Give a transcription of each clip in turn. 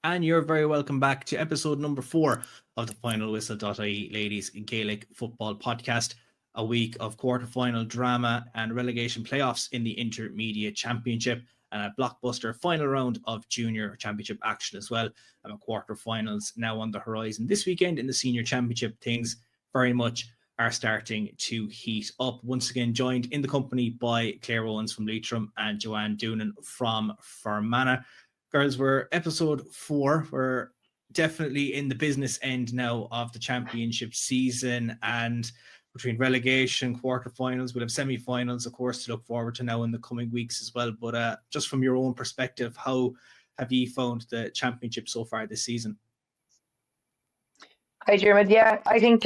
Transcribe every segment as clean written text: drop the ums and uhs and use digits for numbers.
And you're very welcome back to episode number 4 of the Final Whistle.ie Ladies Gaelic Football Podcast. A week of quarter-final drama and relegation playoffs in the Intermediate Championship, and a blockbuster final round of Junior Championship action as well. And quarter-finals now on the horizon. This weekend in the Senior Championship, things very much are starting to heat up. Once again, joined in the company by Clare Owens from Leitrim and Joanne Doonan from Fermanagh. Girls, we're episode 4. We're definitely in the business end now of the championship season, and between relegation, quarterfinals, we'll have semi-finals, of course, to look forward to now in the coming weeks as well. But just from your own perspective, how have you found the championship so far this season? Hi, Diarmuid. Yeah, I think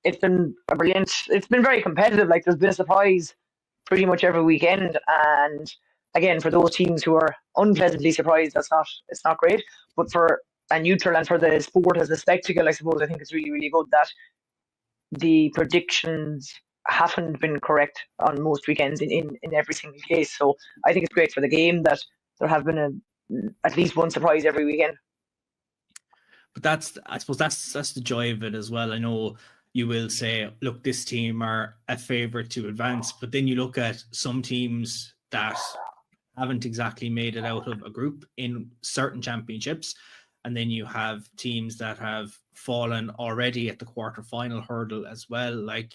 it's been a brilliant. It's been very competitive. Like, there's been a surprise pretty much every weekend, and again, for those teams who are unpleasantly surprised, it's not great. But for a neutral and for the sport as a spectacle, I suppose I think it's really, really good that the predictions haven't been correct on most weekends in every single case. So I think it's great for the game that there have been at least one surprise every weekend. But I suppose that's the joy of it as well. I know you will say, look, this team are a favourite to advance, but then you look at some teams that haven't exactly made it out of a group in certain championships, and then you have teams that have fallen already at the quarter-final hurdle as well. Like,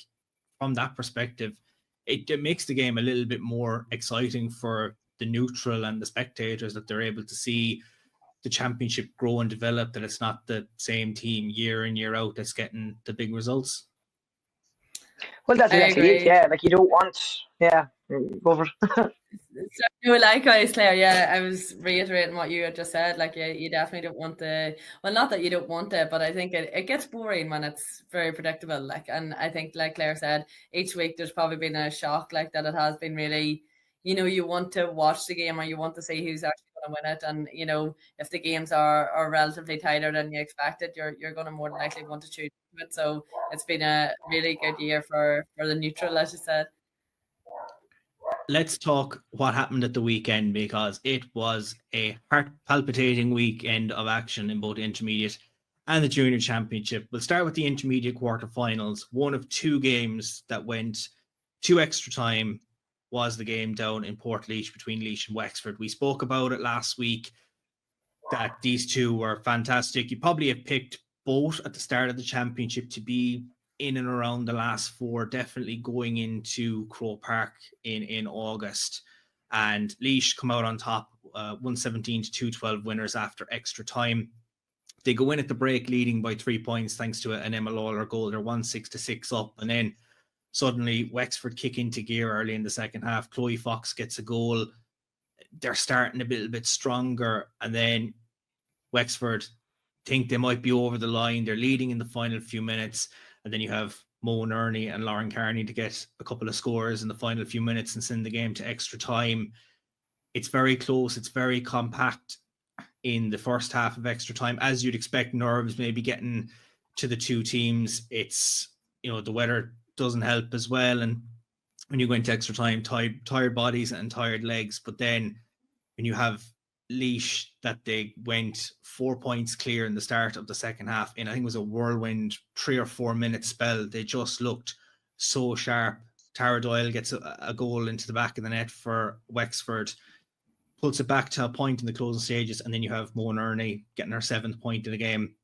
from that perspective, it makes the game a little bit more exciting for the neutral and the spectators, that they're able to see the championship grow and develop, that it's not the same team year in, year out that's getting the big results. Well, that's exactly it, yeah. Like, you don't want, go for it. So, likewise, Claire, yeah, I was reiterating what you had just said. Like, you definitely don't want not that you don't want it, but I think it gets boring when it's very predictable. Like, and I think, like Claire said, each week there's probably been a shock, like, that it has been really, you want to watch the game, or you want to see who's actually going to win it. And, if the games are relatively tighter than you expected, you're going to more than likely want to choose it. So it's been a really good year for the neutral, as you said. Let's talk what happened at the weekend, because it was a heart-palpitating weekend of action in both the Intermediate and the Junior Championship. We'll start with the Intermediate quarterfinals. One of 2 games that went to extra time was the game down in Portlaoise between Laois and Wexford. We spoke about it last week, that these two were fantastic. You probably have picked both at the start of the championship to be in and around the last 4, definitely going into Croke Park in August. And Laois come out on top, 117 to 212 winners after extra time. They go in at the break leading by 3 points thanks to an Emma Lawler goal. They're 1-6 up, and then suddenly Wexford kick into gear early in the second half. Chloe Fox gets a goal. They're starting a little bit stronger, and then Wexford think they might be over the line. They're leading in the final few minutes, and then you have Mo and Erne and Erne County to get a couple of scores in the final few minutes and send the game to extra time. It's very close. It's very compact in the first half of extra time, as you'd expect. Nerves maybe getting to the two teams. It's, the weather doesn't help as well, and when you go into extra time, tired bodies and tired legs. But then when you have Laois, that they went 4 points clear in the start of the second half, and I think it was a whirlwind 3 or 4 minute spell. They just looked so sharp. Tara Doyle gets a goal into the back of the net for Wexford, pulls it back to a point in the closing stages, and then you have Mo and Erne getting her 7th point in the game,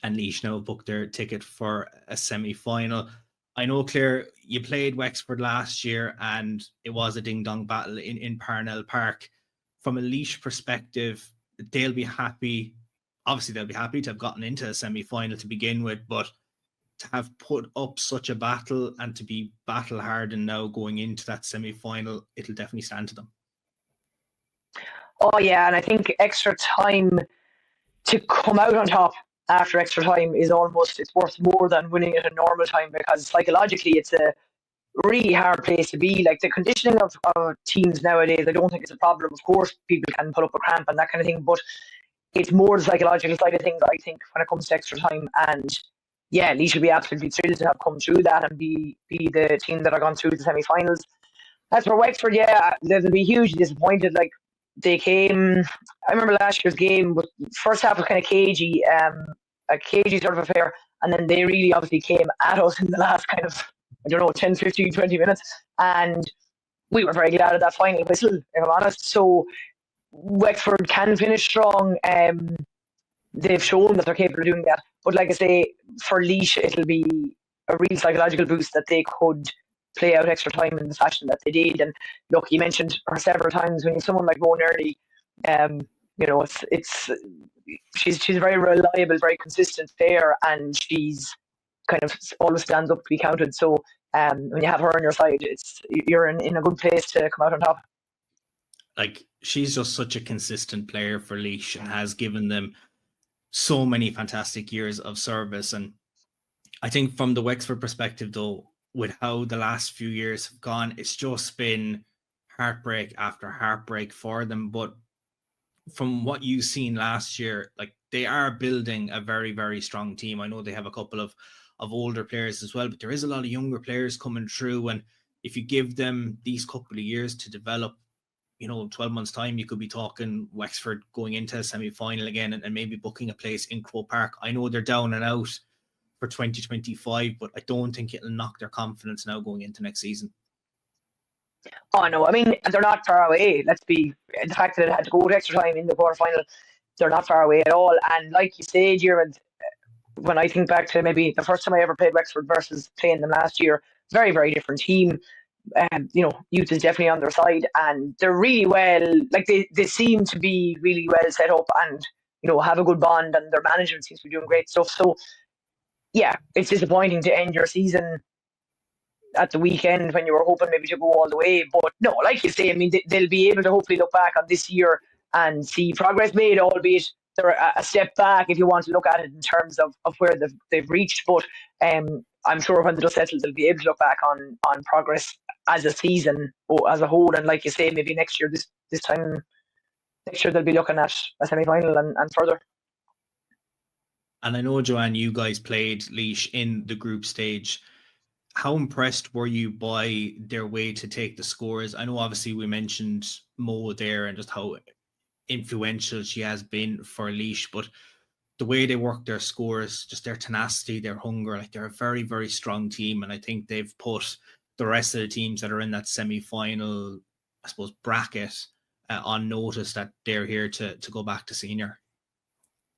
and Laois now booked their ticket for a semi-final. I know, Claire, you played Wexford last year, and it was a ding-dong battle in Parnell Park. From a Laois perspective, they'll be happy. Obviously, they'll be happy to have gotten into a semi-final to begin with, but to have put up such a battle and to be battle hardened now going into that semi-final, it'll definitely stand to them. Oh, yeah, and I think extra time to come out on top after extra time it's worth more than winning it in normal time, because psychologically it's a really hard place to be. Like, the conditioning of teams nowadays, I don't think it's a problem. Of course, people can pull up a cramp and that kind of thing, but it's more the psychological side of things, I think, when it comes to extra time. And yeah, Laois should be absolutely thrilled to have come through that and be the team that have gone through the semi-finals. As for Wexford, yeah, they'll be hugely disappointed. Like, they came. I remember last year's game. But first half was kind of cagey, a cagey sort of affair, and then they really obviously came at us in the last kind of, I don't know, 10, 15, 20 minutes, and we were very glad of that final whistle, if I'm honest. So Wexford can finish strong. They've shown that they're capable of doing that. But like I say, for Laois, it'll be a real psychological boost that they could play out extra time in the fashion that they did. And look, you mentioned her several times when someone like Joanne Doonan, she's very reliable, very consistent player, and she's kind of always stands up to be counted. So when you have her on your side, you're in a good place to come out on top. Like, she's just such a consistent player for Laois and has given them so many fantastic years of service. And I think from the Wexford perspective, though, with how the last few years have gone, it's just been heartbreak after heartbreak for them. But from what you've seen last year, like, they are building a very, very strong team. I know they have a couple of older players as well, but there is a lot of younger players coming through. And if you give them these couple of years to develop, 12 months time, you could be talking Wexford going into a semi-final again and maybe booking a place in Croke Park. I know they're down and out for 2025, but I don't think it'll knock their confidence now going into next season. Oh no, I mean, they're not far away. The fact that it had to go to extra time in the quarterfinal, they're not far away at all. And like you say, Diarmuid, when I think back to maybe the first time I ever played Wexford versus playing them last year, very, very different team. Youth is definitely on their side, and they're really well, like they seem to be really well set up and, have a good bond, and their management seems to be doing great stuff. So, yeah, it's disappointing to end your season at the weekend when you were hoping maybe to go all the way. But no, like you say, I mean, they'll be able to hopefully look back on this year and see progress made, albeit they're a step back if you want to look at it in terms of where they've reached. But I'm sure when the dust settles, they'll be able to look back on progress as a season or as a whole. And like you say, maybe next year, this time next year, they'll be looking at a semi-final and further. And I know, Joanne, you guys played Laois in the group stage. How impressed were you by their way to take the scores? I know obviously we mentioned Mo there and just how influential she has been for Laois, but the way they work their scores, just their tenacity, their hunger, like, they're a very, very strong team. And I think they've put the rest of the teams that are in that semi-final, I suppose, bracket on notice that they're here to go back to senior.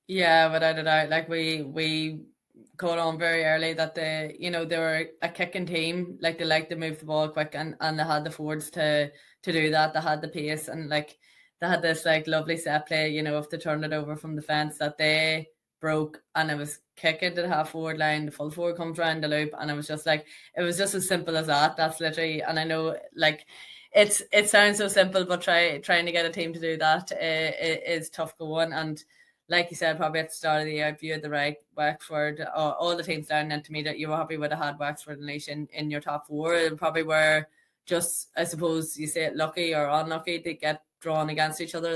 Yeah, without a doubt. Like, we caught on very early that they were a kicking team. Like, they like to move the ball quick, and they had the forwards to do that. They had the pace, and like, they had this like lovely set play, if they turned it over from the fence that they broke, and it was kick it to the half forward line, the full forward comes around the loop, and it was just as simple as that. That's literally, and I know, like, it sounds so simple, but trying to get a team to do that is tough going. And like you said, probably at the start of the year, if you had the right Wexford, all the teams down in intermediate, you probably would have had Wexford and Laois in your top four. It probably were just, I suppose you say it, lucky or unlucky to get drawn against each other.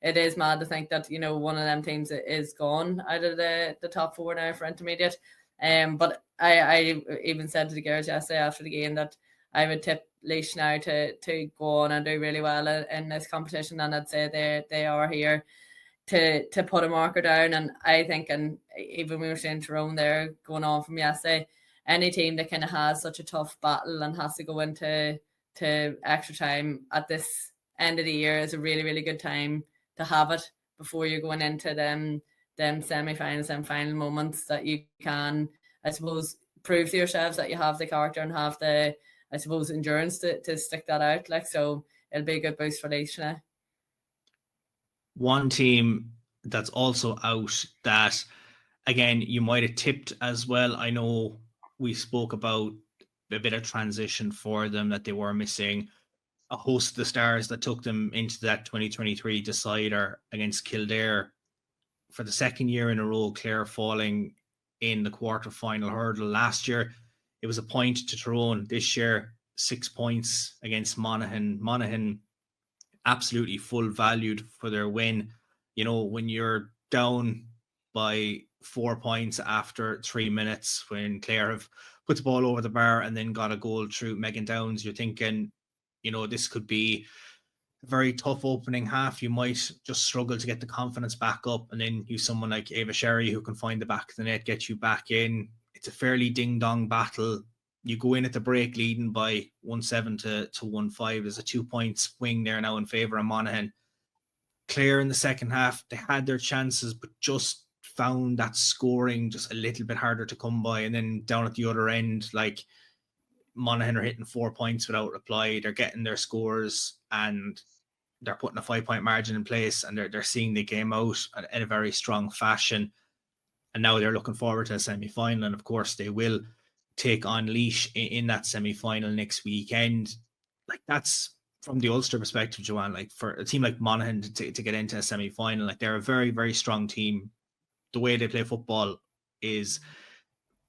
It is mad to think that, one of them teams is gone out of the top four now for intermediate. But I even said to the girls yesterday after the game that I would tip Laois now to go on and do really well in this competition, and I'd say they are here to put a marker down. And I think, and even we were saying Tyrone there going on from yesterday, any team that kind of has such a tough battle and has to go into extra time at this end of the year is a really, really good time to have it before you're going into them semi-finals and final moments, that you can, I suppose, prove to yourselves that you have the character and have the, I suppose, endurance to stick that out. Like, so it'll be a good boost for Laois now. One team that's also out that, again, you might have tipped as well. I know we spoke about a bit of transition for them, that they were missing a host of the stars that took them into that 2023 decider against Kildare for the second year in a row. Clare falling in the quarter-final hurdle. Last year, it was a point to Tyrone. This year, 6 points against Monaghan. Monaghan absolutely full valued for their win. When you're down by 4 points after 3 minutes, when Clare have put the ball over the bar and then got a goal through Megan Downs, you're thinking, this could be very tough opening half, you might just struggle to get the confidence back up. And then you someone like Ava Sherry who can find the back of the net, get you back in. It's a fairly ding-dong battle. You go in at the break leading by 1-7 to 1-5. There's a 2-point swing there now in favour of Monaghan. Clare in the second half, they had their chances, but just found that scoring just a little bit harder to come by. And then down at the other end, like, Monaghan are hitting 4 points without reply. They're getting their scores and they're putting a 5-point margin in place, and they're seeing the game out in a very strong fashion. And now they're looking forward to a semi-final. And of course, they will take on Laois in that semi-final next weekend. Like, that's from the Ulster perspective, Joanne, like for a team like Monaghan to get into a semi-final, like they're a very, very strong team. The way they play football is,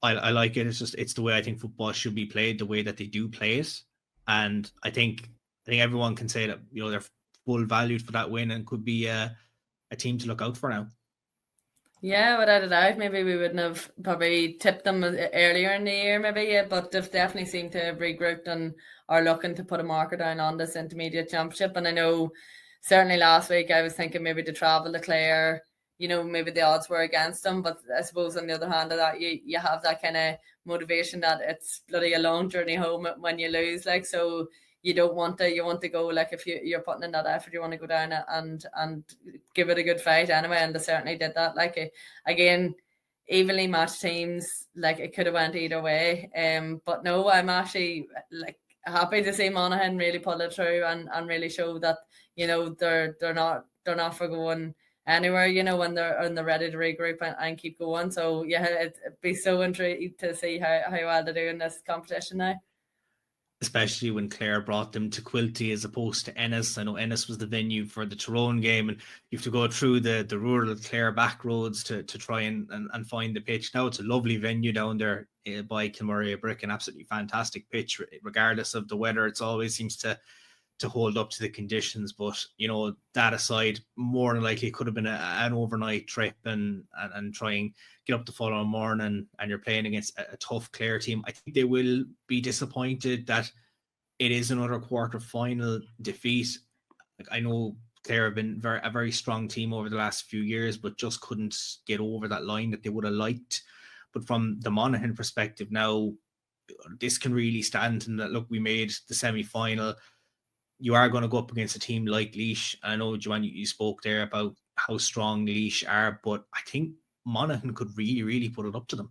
I like it. It's the way I think football should be played, the way that they do play it. And I think everyone can say that, you know, they're full valued for that win and could be a team to look out for now. Yeah, without a doubt. Maybe we wouldn't have probably tipped them earlier in the year, maybe, yeah, but they've definitely seemed to have regrouped and are looking to put a marker down on this intermediate championship. And I know certainly last week I was thinking maybe to travel to Clare, you know, maybe the odds were against them, but I suppose on the other hand of that, you have that kind of motivation that it's bloody a long journey home when you lose, like, so you don't want to, you want to go, like, if you're putting in that effort, you want to go down and give it a good fight anyway, and they certainly did that. Like, again, evenly matched teams, like, it could have went either way, but no, I'm actually, like, happy to see Monaghan really pull it through and really show that, you know, they're not for going anywhere, you know, when they're ready to regroup and keep going. So yeah, it'd be so intriguing to see how well they do in this competition now. Especially when Clare brought them to Quilty as opposed to Ennis. I know Ennis was the venue for the Tyrone game, and you have to go through the rural Clare back roads to try and find the pitch. Now it's a lovely venue down there by Kilmurray Brick, an absolutely fantastic pitch, regardless of the weather. It always seems to hold up to the conditions. But, you know, that aside, more than likely it could have been an overnight trip and try and get up the following morning, and you're playing against a tough Clare team. I think they will be disappointed that it is another quarter-final defeat. Like, I know Clare have been a very strong team over the last few years, but just couldn't get over that line that they would have liked. But from the Monaghan perspective now, this can really stand in that, look, we made the semi-final. You are going to go up against a team like Laois. I know, Joanne, you spoke there about how strong Laois are, but I think Monaghan could really, really put it up to them.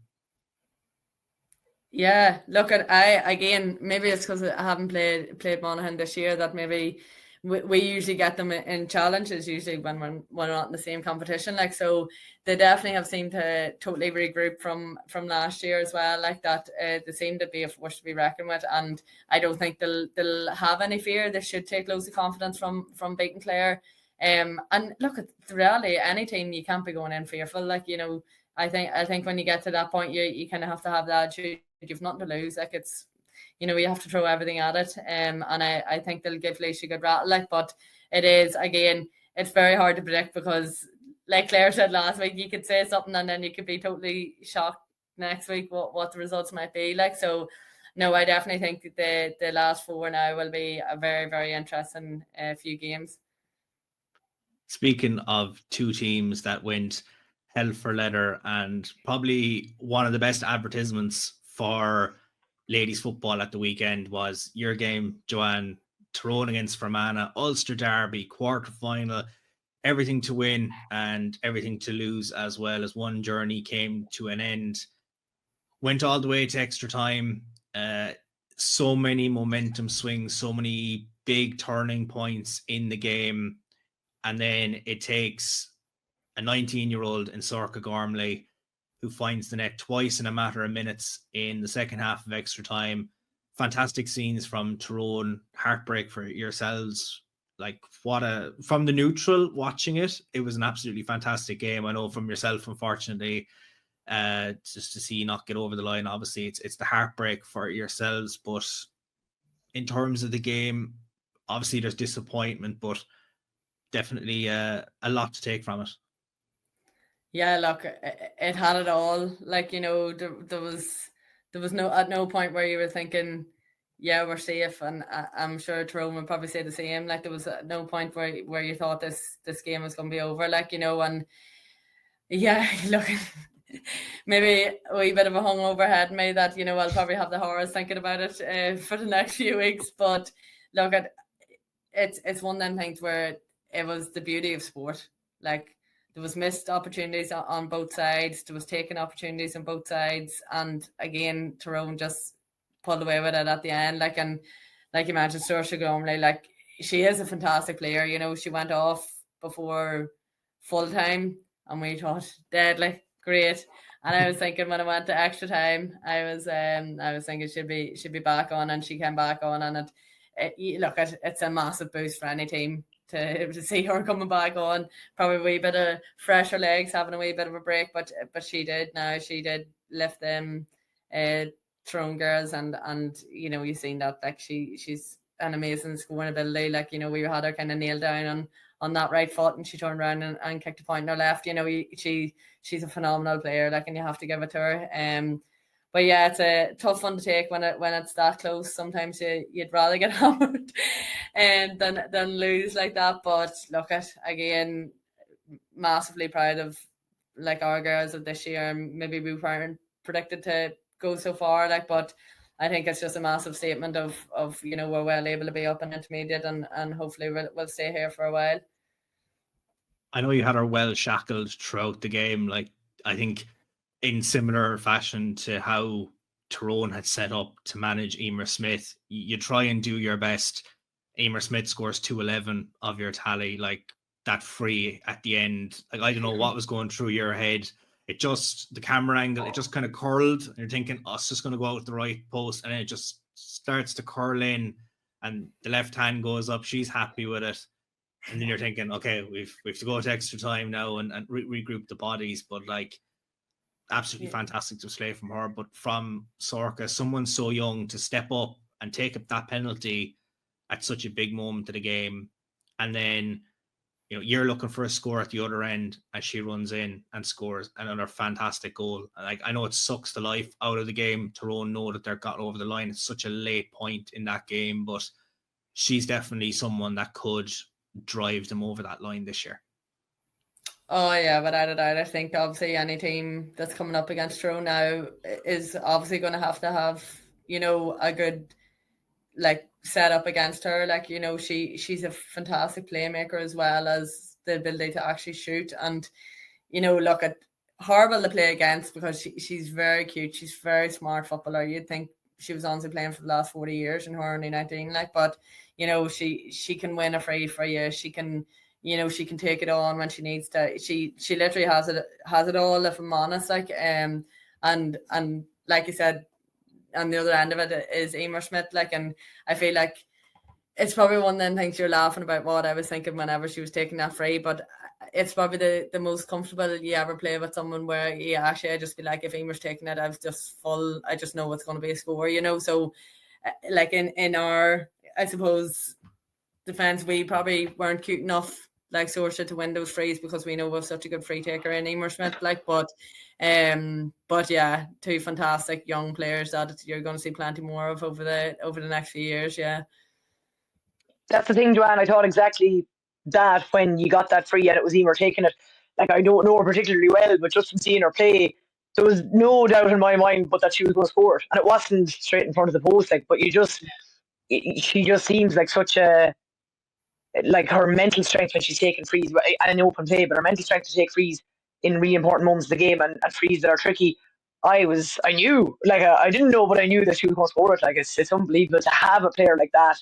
Yeah, look, again, maybe it's because I haven't played Monaghan this year that maybe we usually get them in challenges, usually when we're not in the same competition. Like, so they definitely have seemed to totally regroup from last year as well. Like that, they seem to be a force to be reckoned with, and I don't think they'll have any fear. They should take loads of confidence from beating Clare. And look, at the reality, any team, you can't be going in fearful. Like, you know, I think when you get to that point, you kind of have to have that attitude. You've nothing to lose. Like, it's, you know, you have to throw everything at it. And I think they'll give Laois a good rattle. Like, but it is, again, it's very hard to predict because, like Claire said last week, you could say something and then you could be totally shocked next week what the results might be. Like, so no, I definitely think the last four now will be a very, very interesting few games. Speaking of two teams that went hell for leather, and probably one of the best advertisements for ladies football at the weekend was your game, Joanne, Tyrone against Fermanagh, Ulster Derby, quarter-final, everything to win and everything to lose as well, as one journey came to an end. Went all the way to extra time. So many momentum swings, so many big turning points in the game. And then it takes a 19-year-old in Sorka Gormley who finds the net twice in a matter of minutes in the second half of extra time. Fantastic scenes from Tyrone. Heartbreak for yourselves. Like, from the neutral watching it, it was an absolutely fantastic game. I know from yourself, unfortunately, just to see you not get over the line, obviously it's the heartbreak for yourselves. But in terms of the game, obviously there's disappointment, but definitely a lot to take from it. Yeah, look, it had it all. Like, you know, there was no, at no point where you were thinking yeah, we're safe, and I'm sure Tyrone would probably say the same. Like there was no point where you thought this game was going to be over, like, you know. And yeah, look, maybe a wee bit of a hungover head me that, you know, I'll probably have the horrors thinking about it for the next few weeks. But look, it's one of them things where it was the beauty of sport. Like there was missed opportunities on both sides, there was taken opportunities on both sides, and again Tyrone just pulled away with it at the end. Like, and like you mentioned, Saoirse Gormley, like she is a fantastic player. You know, she went off before full time and we thought deadly great. And I was thinking when I went to extra time, I was thinking she'd be back on, and she came back on, and it's a massive boost for any team to see her coming back on. Probably a wee bit of fresher legs, having a wee bit of a break, but she did lift them Tyrone girls, and you know, you've seen that, like she's an amazing scoring ability. Like, you know, we had her kind of nailed down on that right foot, and she turned around and kicked a point on her left. You know, she's a phenomenal player, like, and you have to give it to her. But yeah, it's a tough one to take when it's that close. Sometimes you'd rather get hammered than lose like that. But look, again, massively proud of like our girls of this year. Maybe we weren't predicted to go so far, like, but I think it's just a massive statement of you know, we're well able to be up in intermediate, and hopefully we'll stay here for a while. I know you had her well shackled throughout the game. Like, I think in similar fashion to how Tyrone had set up to manage Emer Smith, you try and do your best. Emer Smith scores 211 of your tally, like that free at the end. Like, I don't know what was going through your head. It just, the camera angle, it just kind of curled, and you're thinking, oh, it's just going to go out the right post, and then it just starts to curl in, and the left hand goes up. She's happy with it, and then you're thinking, okay, we've to go to extra time now and regroup the bodies. But like, absolutely fantastic display from her. But from Sorka, someone so young to step up and take up that penalty at such a big moment of the game, and then, you know, you're looking for a score at the other end, and she runs in and scores another fantastic goal. Like, I know it sucks the life out of the game. Tyrone know that they're got over the line. It's such a late point in that game, but she's definitely someone that could drive them over that line this year. Oh yeah, without a doubt. I think obviously any team that's coming up against Tyrone now is obviously going to have, you know, a good like set up against her. Like, you know, she's a fantastic playmaker as well as the ability to actually shoot. And, you know, look, at horrible to play against because she's very cute. She's a very smart footballer. You'd think she was honestly playing for the last 40 years and her only 19. Like, but, you know, she can win a free for you. She can, you know, she can take it on when she needs to. She literally has it all, if I'm honest. Like, and like you said, on the other end of it is Emer Smith. Like, and I feel like it's probably one of them things you're laughing about what I was thinking whenever she was taking that free, but it's probably the most comfortable you ever play with someone where I just be like, if Emer's taking it, I was just full, I just know what's going to be a score, you know. So like in our, I suppose, defence, we probably weren't cute enough like Saoirse to win those frees because we know we're such a good free taker in Emer Smith, like, but yeah, two fantastic young players that you're going to see plenty more of over the next few years. Yeah, that's the thing, Joanne. I thought exactly that when you got that free and it was Emer taking it. Like, I don't know her particularly well, but just from seeing her play, there was no doubt in my mind but that she was going to score it, and it wasn't straight in front of the post. Like, but she just seems like such a, like, her mental strength when she's taking frees and in open play, but her mental strength to take frees in really important moments of the game and frees that are tricky. I knew, like, I didn't know, but I knew that she was going to score it. Like, it's unbelievable to have a player like that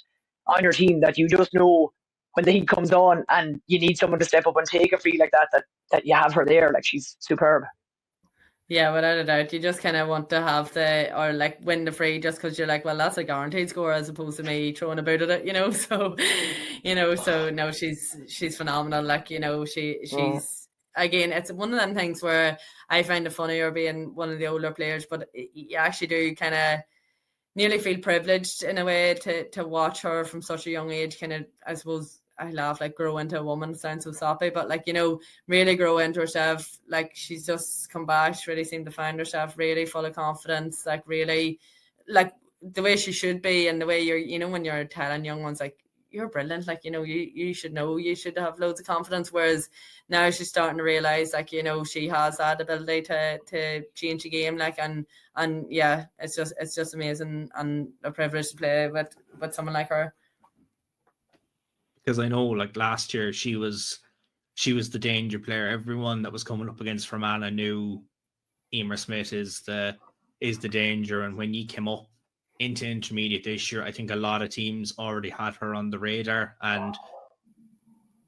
on your team that you just know when the heat comes on and you need someone to step up and take a free like that you have her there. Like, she's superb. Yeah, without a doubt. You just kind of want to have or like win the free just because you're like, well, that's a guaranteed score as opposed to me throwing about at it, you know. So, you know, so no, she's phenomenal. Like, you know, she's again, it's one of them things where I find it funnier being one of the older players, but you actually do kind of nearly feel privileged in a way to watch her from such a young age. Kind of, I suppose, I laugh, like, grow into a woman sounds so soppy, but like, you know, really grow into herself. Like, she's just come back, she really seemed to find herself, really full of confidence, like really, like the way she should be, and the way you're, when you're telling young ones, like, you're brilliant, like, you should know, you should have loads of confidence. Whereas now she's starting to realize, like, she has that ability to change the game, like, and yeah, it's just amazing and a privilege to play with someone like her. Because I know, like, last year she was the danger player. Everyone that was coming up against Fermanagh knew Emer Smith is the danger, and when he came up into intermediate this year, I think a lot of teams already had her on the radar, and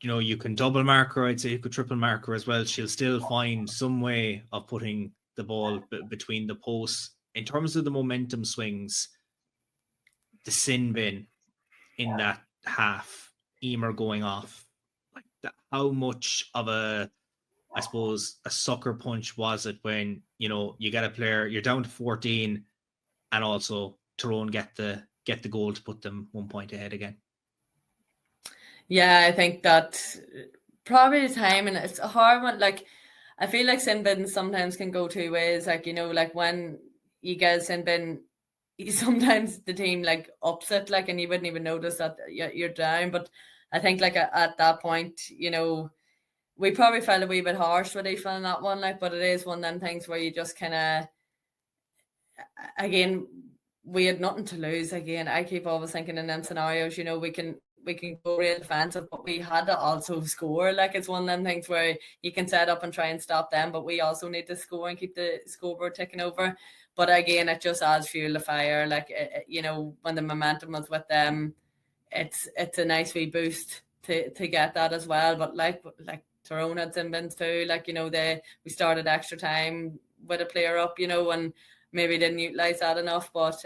you can double mark her. I'd say you could triple mark her as well. She'll still find some way of putting the ball between the posts. In terms of the momentum swings, the sin bin in that half, Emer going off, like that, how much of a sucker punch was it when you get a player, you're down to 14, and also Tyrone get the goal to put them 1 point ahead again? Yeah, I think that probably the time, and it's a hard one. Like, I feel like sin bin sometimes can go two ways. Like, like when you get a sin bin, sometimes the team like ups it, like, and you wouldn't even notice that you're down. But I think, like, at that point, we probably felt a wee bit harsh with Aoife on that one, like, but it is one of them things where you just kind of, again, we had nothing to lose. Again, I keep always thinking in them scenarios, we can go real defensive, but we had to also score. Like, it's one of them things where you can set up and try and stop them, but we also need to score and keep the scoreboard ticking over. But again, it just adds fuel to fire. Like, when the momentum was with them, it's a nice wee boost to get that as well. But like Tyrone had sin bins too. Like, we started extra time with a player up, and maybe didn't utilize that enough. But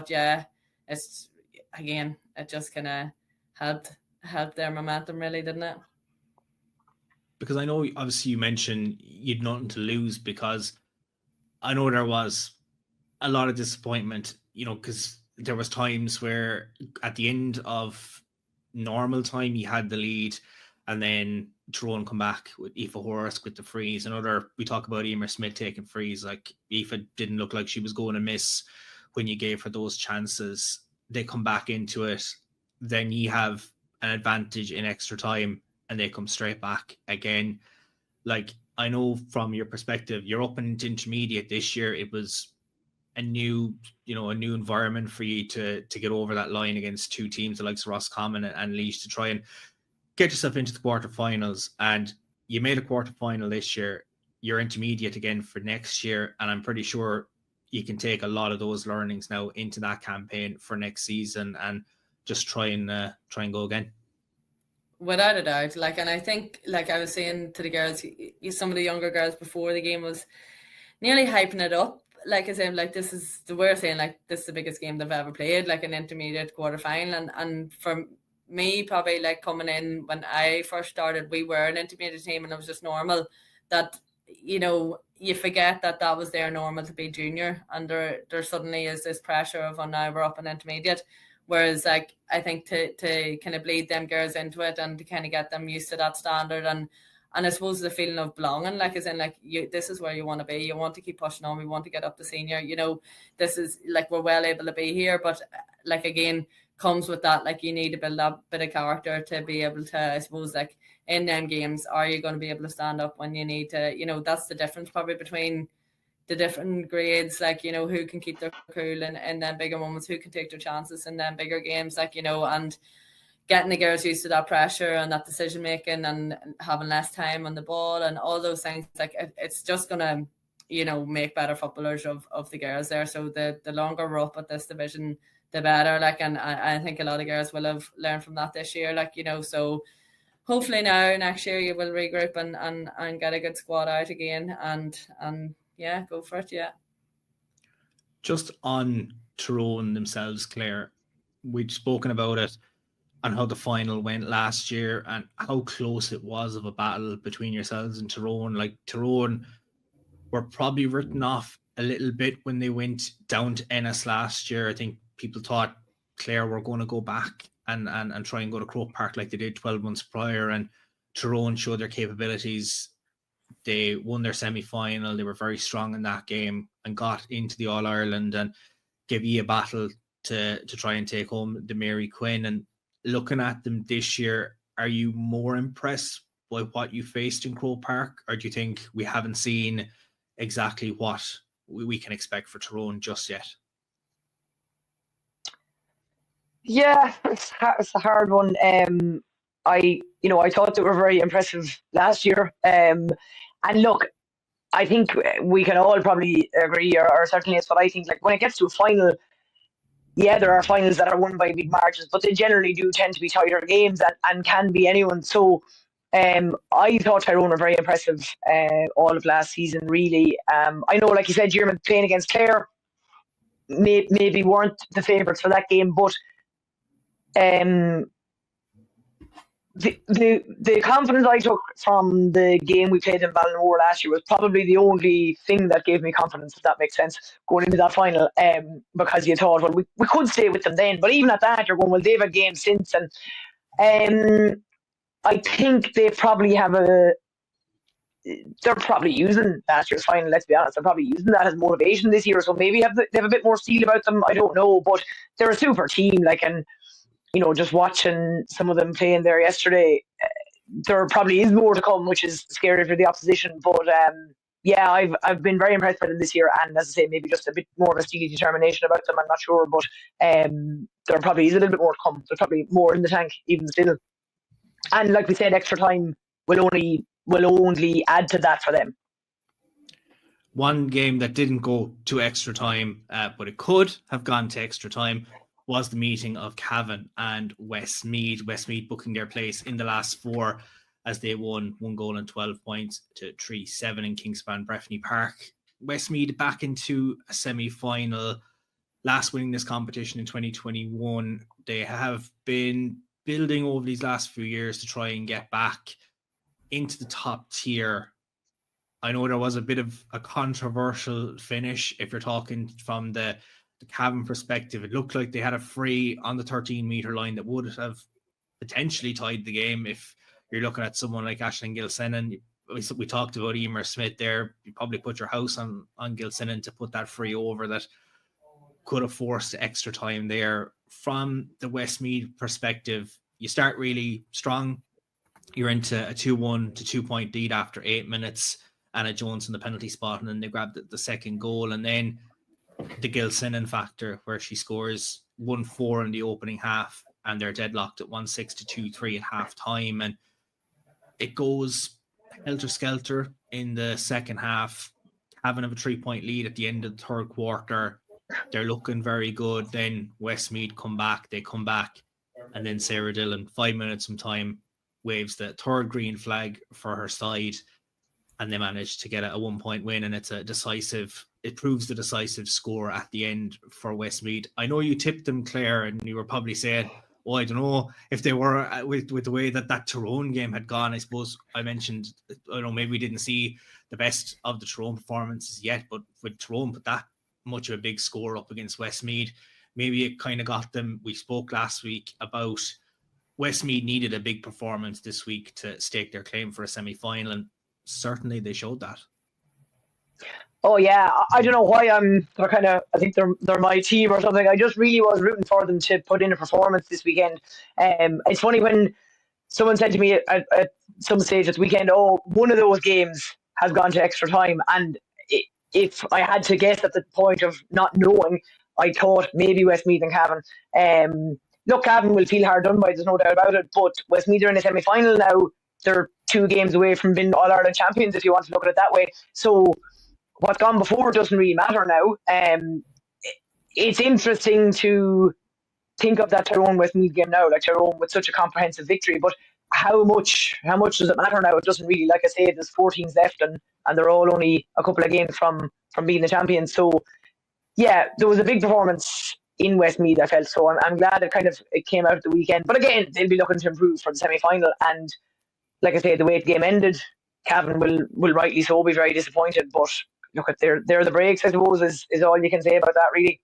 yeah, it's, again, it just kind of helped their momentum, really, didn't it? Because I know, obviously, you mentioned you'd nothing to lose, because I know there was a lot of disappointment, because there was times where at the end of normal time you had the lead, and then Tyrone come back with Aoife Horace with the frees. We talk about Emer Smith taking frees. Like, Aoife didn't look like she was going to miss when you gave her those chances. They come back into it, then you have an advantage in extra time, and they come straight back again. Like, I know from your perspective, you're up into intermediate this year. It was a new environment for you to get over that line against two teams, the likes of Roscommon and Laois, to try and get yourself into the quarterfinals. And you made a quarterfinal this year. You're intermediate again for next year, and I'm pretty sure you can take a lot of those learnings now into that campaign for next season and just try and go again. Without a doubt. Like, and I think, like I was saying to the girls, some of the younger girls before the game was nearly hyping it up. Like, I said, like, this is the we're saying, like, this is the biggest game they've ever played, like an intermediate quarterfinal. And for me, probably, like, coming in when I first started, we were an intermediate team, and it was just normal that, you forget that was their normal to be junior, and there suddenly is this pressure of, oh, now we're up in intermediate. Whereas, like, I think to kind of bleed them girls into it and to kind of get them used to that standard, and I suppose the feeling of belonging, like, as in, like, this is where you want to be. You want to keep pushing on. We want to get up to senior. This is, like, we're well able to be here. But, like, again, comes with that, like, you need to build up a bit of character to be able to, I suppose, like, in them games, are you going to be able to stand up when you need to? That's the difference probably between the different grades, like, who can keep their cool in them bigger moments, who can take their chances in them bigger games, like, and getting the girls used to that pressure and that decision making and having less time on the ball and all those things. Like, it's just gonna, make better footballers of the girls there. So the longer we're up at this division, the better. Like, and I think a lot of girls will have learned from that this year. Like, so hopefully now next year you will regroup and get a good squad out again and yeah, go for it. Yeah. Just on Tyrone themselves, Claire, we've spoken about it and how the final went last year and how close it was of a battle between yourselves and Tyrone. Like, Tyrone were probably written off a little bit when they went down to Ennis last year. I think people thought Clare were going to go back and try and go to Croke Park like they did 12 months prior, and Tyrone showed their capabilities. They won their semi-final. They were very strong in that game and got into the All-Ireland. And give you a battle to try and take home the Mary Quinn. And looking at them this year, are you more impressed by what you faced in Croke Park, or do you think we haven't seen exactly what we can expect for Tyrone just yet? Yeah, it's a hard one. I thought they were very impressive last year. And look, I think we can all probably agree, or certainly it's what I think. Like when it gets to a final, yeah, there are finals that are won by big margins, but they generally do tend to be tighter games and can be anyone. So I thought Tyrone were very impressive all of last season, really. I know, like you said, Diarmuid playing against Clare maybe weren't the favourites for that game, but the confidence I took from the game we played in Ballinamore last year was probably the only thing that gave me confidence, if that makes sense, going into that final. Because you thought, well, we could stay with them then, but even at that, you're going, well, they've had games since, and I think they probably have they're probably using last year's final, let's be honest. They're probably using that as motivation this year, so maybe they have a bit more steel about them. I don't know, but they're a super team, and just watching some of them playing there yesterday, there probably is more to come, which is scary for the opposition. But yeah, I've been very impressed by them this year, and as I say, maybe just a bit more of a steely determination about them. I'm not sure, but there probably is a little bit more to come. There's probably more in the tank, even still. And like we said, extra time will only add to that for them. One game that didn't go to extra time, but it could have gone to extra time, was the meeting of Cavan and Westmeath. Westmeath booking their place in the last four as they won 1 goal and 12 points to 3-7 in Kingspan Breffni Park. Westmeath back into a semi-final, last winning this competition in 2021. They have been building over these last few years to try and get back into the top tier. I know there was a bit of a controversial finish. If you're talking from the Cavan perspective, it looked like they had a free on the 13-metre line that would have potentially tied the game. If you're looking at someone like Aisling Gilsenan, we talked about Emer Smith there, you probably put your house on Gilsenan to put that free over that could have forced extra time there. From the Westmeath perspective, you start really strong. You're into a 2-1 to 2-point lead after 8 minutes. Anna Jones in the penalty spot, and then they grabbed the second goal, and then the Gilsenan factor where she scores 1-4 in the opening half, and they're deadlocked at 1-6 to 2-3 at half time, and it goes helter-skelter in the second half. Having a 3-point lead at the end of the third quarter, they're looking very good. Then Westmeath come back, and then Sarah Dillon, 5 minutes from time, waves the third green flag for her side, and they manage to get a 1-point win, and it proves the decisive score at the end for Westmeath. I know you tipped them, Claire, and you were probably saying, oh, I don't know if they were with the way that Tyrone game had gone. I suppose I mentioned, I don't know, maybe we didn't see the best of the Tyrone performances yet, but with Tyrone put that much of a big score up against Westmeath, maybe it kind of got them. We spoke last week about Westmeath needed a big performance this week to stake their claim for a semi-final, and certainly they showed that. Oh yeah, I don't know why I think they're my team or something. I just really was rooting for them to put in a performance this weekend. It's funny when someone said to me at some stage this weekend, oh, one of those games has gone to extra time, and if I had to guess at the point of not knowing, I thought maybe Westmeath and Cavan. Look, Cavan will feel hard done by, there's no doubt about it, but Westmeath are in a semi-final now. They're 2 games away from being All-Ireland champions, if you want to look at it that way. So what's gone before doesn't really matter now. It's interesting to think of that Tyrone Westmeath game now, like Tyrone with such a comprehensive victory, but how much does it matter now? It doesn't really. Like I say, there's 4 teams left, and they're all only a couple of games from being the champions. So yeah, there was a big performance in Westmeath, I felt. So I'm glad it came out at the weekend. But again, they'll be looking to improve for the semi-final, and like I say, the way the game ended, Cavan will rightly so be very disappointed. But look, they're the breaks, I suppose, is all you can say about that, really.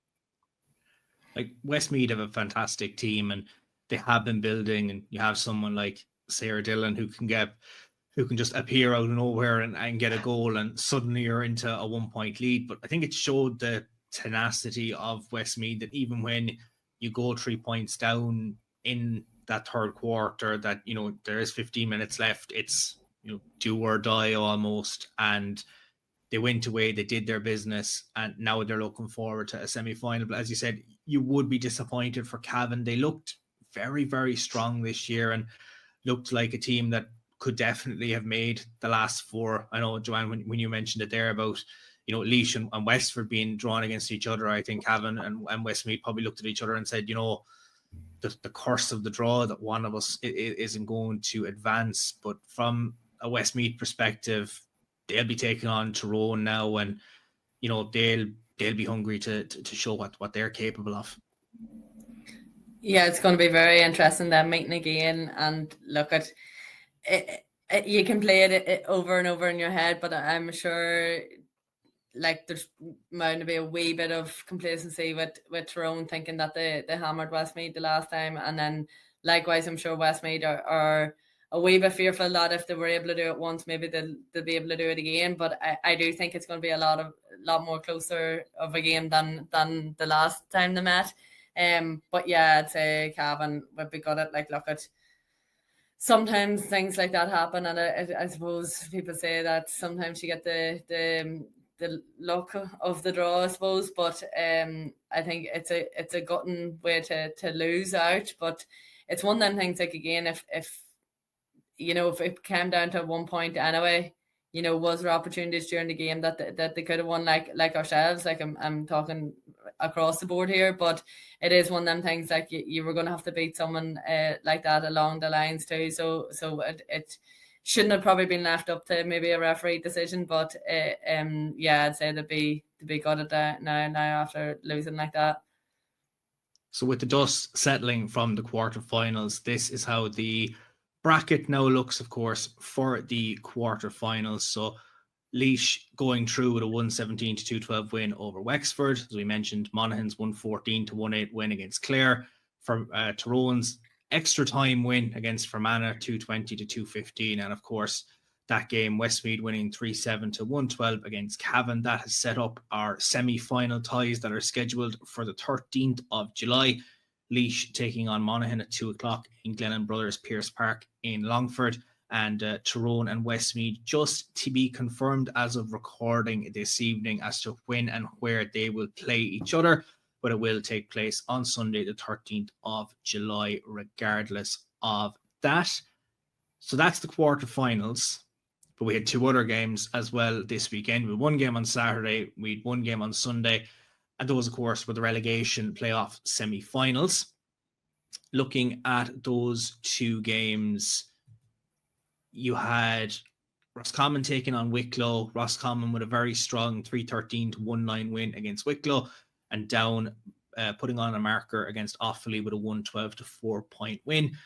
Like Westmeath have a fantastic team, and they have been building, and you have someone like Sarah Dillon who can just appear out of nowhere and get a goal, and suddenly you're into a 1-point lead. But I think it showed the tenacity of Westmeath that even when you go 3 points down in that third quarter, that, you know, there is 15 minutes left, it's, you know, do or die almost, and they went away, they did their business, and now they're looking forward to a semi-final. But as you said, you would be disappointed for Cavan. They looked very, very strong this year and looked like a team that could definitely have made the last four. I know, Joanne, when you mentioned it there about, you know, Laois and Westford being drawn against each other, I think Cavan and Westmeath probably looked at each other and said, you know, the curse of the draw, that one of us isn't going to advance. But from a Westmeath perspective, they'll be taking on Tyrone now, and, you know, they'll be hungry to show what they're capable of. Yeah, it's going to be very interesting then meeting again, and look at it. You can play it over and over in your head, but I'm sure like there's bound to be a wee bit of complacency with Tyrone, thinking that they hammered Westmeath the last time, and then likewise I'm sure Westmeath are a wee bit fearful that if they were able to do it once, maybe they'll be able to do it again. But I do think it's going to be a lot more closer of a game than the last time they met. But yeah, I'd say Cavan would be good at, like, look at, sometimes things like that happen, and I suppose people say that sometimes you get the luck of the draw, I suppose. But I think it's a gutting way to lose out. But it's one of them things, like, again, if you know, if it came down to 1 point anyway, you know, was there opportunities during the game that they could have won, like ourselves? Like, I'm talking across the board here, but it is one of them things, like, you were going to have to beat someone like that along the lines too. So it shouldn't have probably been left up to maybe a referee decision. But yeah, I'd say they'd be good at that now after losing like that. So with the dust settling from the quarterfinals, this is how the bracket now looks, of course, for the quarterfinals. So Laois going through with a 117-212 win over Wexford. As we mentioned, Monaghan's 114-18 win against Clare. For Tyrone's extra time win against Fermanagh, 220-215. And of course, that game, Westmeath winning 3-7-112 against Cavan. That has set up our semi-final ties that are scheduled for the 13th of July. Laois taking on Monaghan at 2:00 in Glennon Brothers Pearse Park in Longford, and Tyrone and Westmeath just to be confirmed as of recording this evening as to when and where they will play each other, but it will take place on Sunday the 13th of July regardless of that. So that's the quarterfinals, but we had two other games as well this weekend. We had one game on Saturday, we had one game on Sunday, and those, of course, were the relegation playoff semi-finals. Looking at those two games, you had Roscommon taking on Wicklow. Roscommon with a very strong 313-19 win against Wicklow, and Down putting on a marker against Offaly with a 112-4 point win.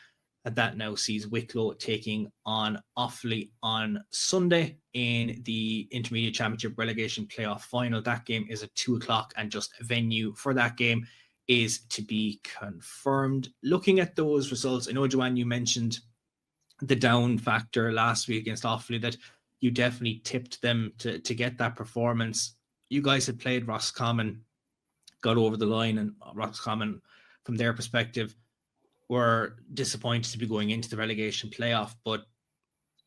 And that now sees Wicklow taking on Offaly on Sunday in the Intermediate Championship relegation playoff final. That game is at 2:00, and just a venue for that game is to be confirmed. Looking at those results, I know, Joanne, you mentioned the down factor last week against Offaly, that you definitely tipped them to get that performance. You guys had played Roscommon, got over the line, and Roscommon, from their perspective, were disappointed to be going into the relegation playoff, but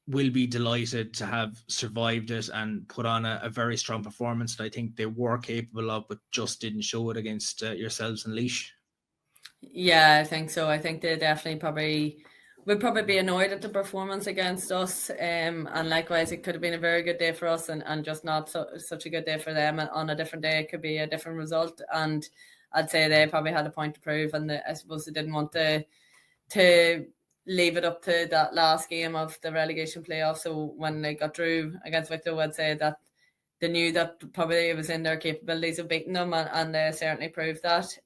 will be delighted to have survived it and put on a very strong performance that I think they were capable of, but just didn't show it against yourselves and Laois. Yeah, I think so. I think they definitely would probably be annoyed at the performance against us. And likewise, it could have been a very good day for us and just not such a good day for them. And on a different day, it could be a different result. And I'd say they probably had a point to prove, and I suppose they didn't want to leave it up to that last game of the relegation playoff. So when they got through against Wicklow, I'd say that they knew that probably it was in their capabilities of beating them, and they certainly proved that.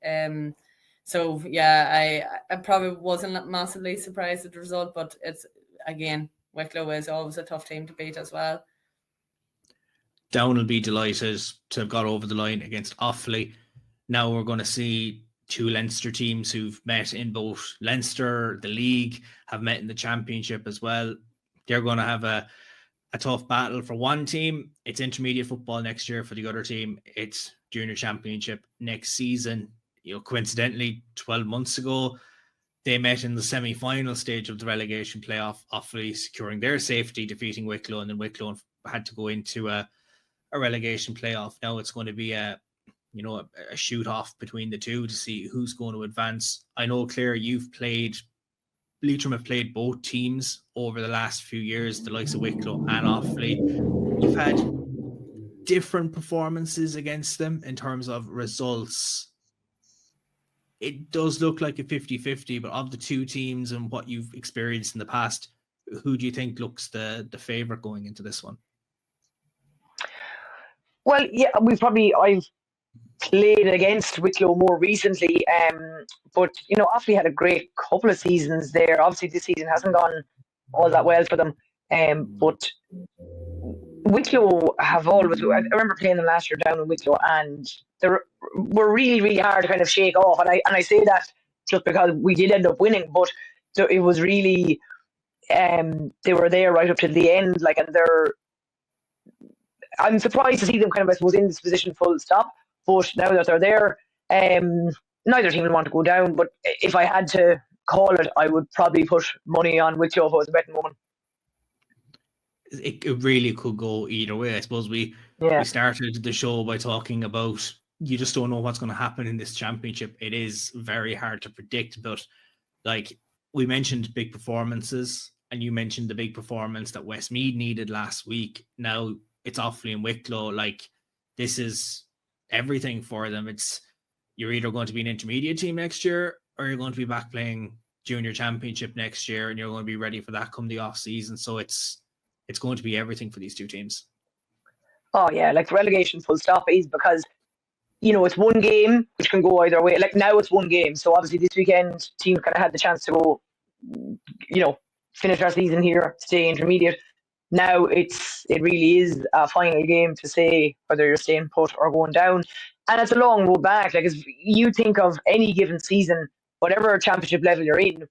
So yeah, I probably wasn't massively surprised at the result, but it's, again, Wicklow is always a tough team to beat as well. Down will be delighted to have got over the line against Offaly. Now we're going to see two Leinster teams who've met in both Leinster, the league, have met in the championship as well. They're going to have a a tough battle for one team. It's intermediate football next year. For the other team, it's junior championship next season. Coincidentally, 12 months ago, they met in the semi-final stage of the relegation playoff, hopefully securing their safety, defeating Wicklow, and then Wicklow had to go into a relegation playoff. Now it's going to be a shoot off between the two to see who's going to advance. I know, Claire, Leitrim have played both teams over the last few years, the likes of Wicklow and Offaly. You've had different performances against them in terms of results. It does look like a 50-50, but of the two teams and what you've experienced in the past, who do you think looks the favourite going into this one? Well, yeah, I've played against Wicklow more recently, but Offaly had a great couple of seasons there. Obviously, this season hasn't gone all that well for them, but Wicklow have always. I remember playing them last year down in Wicklow, and they were really, really hard to kind of shake off. And I say that just because we did end up winning, but it was really they were there right up to the end. And I'm surprised to see them kind of, I suppose, in this position full stop. But now that they're there, neither team would want to go down. But if I had to call it, I would probably put money on Wicklow if I was a betting woman. It really could go either way. I suppose we started the show by talking about you just don't know what's going to happen in this championship. It is very hard to predict, but we mentioned big performances, and you mentioned the big performance that Westmeath needed last week. Now it's Offaly and Wicklow. This is everything for them. You're either going to be an intermediate team next year, or you're going to be back playing junior championship next year, and you're going to be ready for that come the off season. So it's going to be everything for these two teams. Oh yeah, relegation full stop is because it's one game which can go either way. Now it's one game, so obviously this weekend teams kind of had the chance to go, finish our season here, stay intermediate. Now it really is a final game to say whether you're staying put or going down, and it's a long road back. If you think of any given season, whatever championship level you're in,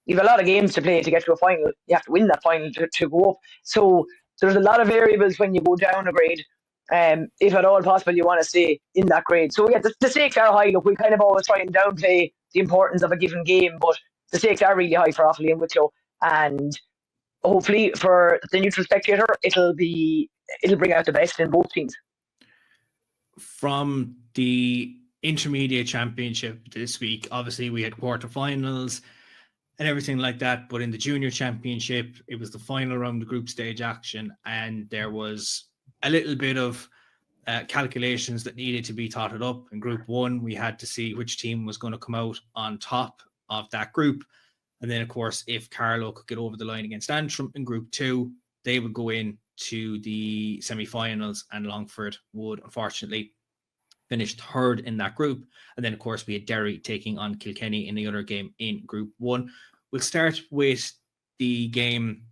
you have a lot of games to play to get to a final. You have to win that final to go up. So there's a lot of variables when you go down a grade. If at all possible, you want to stay in that grade. So yeah, the stakes are high. Look, we kind of always try and downplay the importance of a given game, but the stakes are really high for Offaly and Wicklow, and hopefully for the neutral spectator, it'll bring out the best in both teams. From the intermediate championship this week, obviously we had quarterfinals and everything like that, but in the junior championship, it was the final round of group stage action, and there was a little bit of calculations that needed to be totted up. In Group 1, we had to see which team was going to come out on top of that group. And then, of course, if Carlow could get over the line against Antrim in Group 2, they would go in to the semi-finals, and Longford would, unfortunately, finish third in that group. And then, of course, we had Derry taking on Kilkenny in the other game in Group 1. We'll start with the game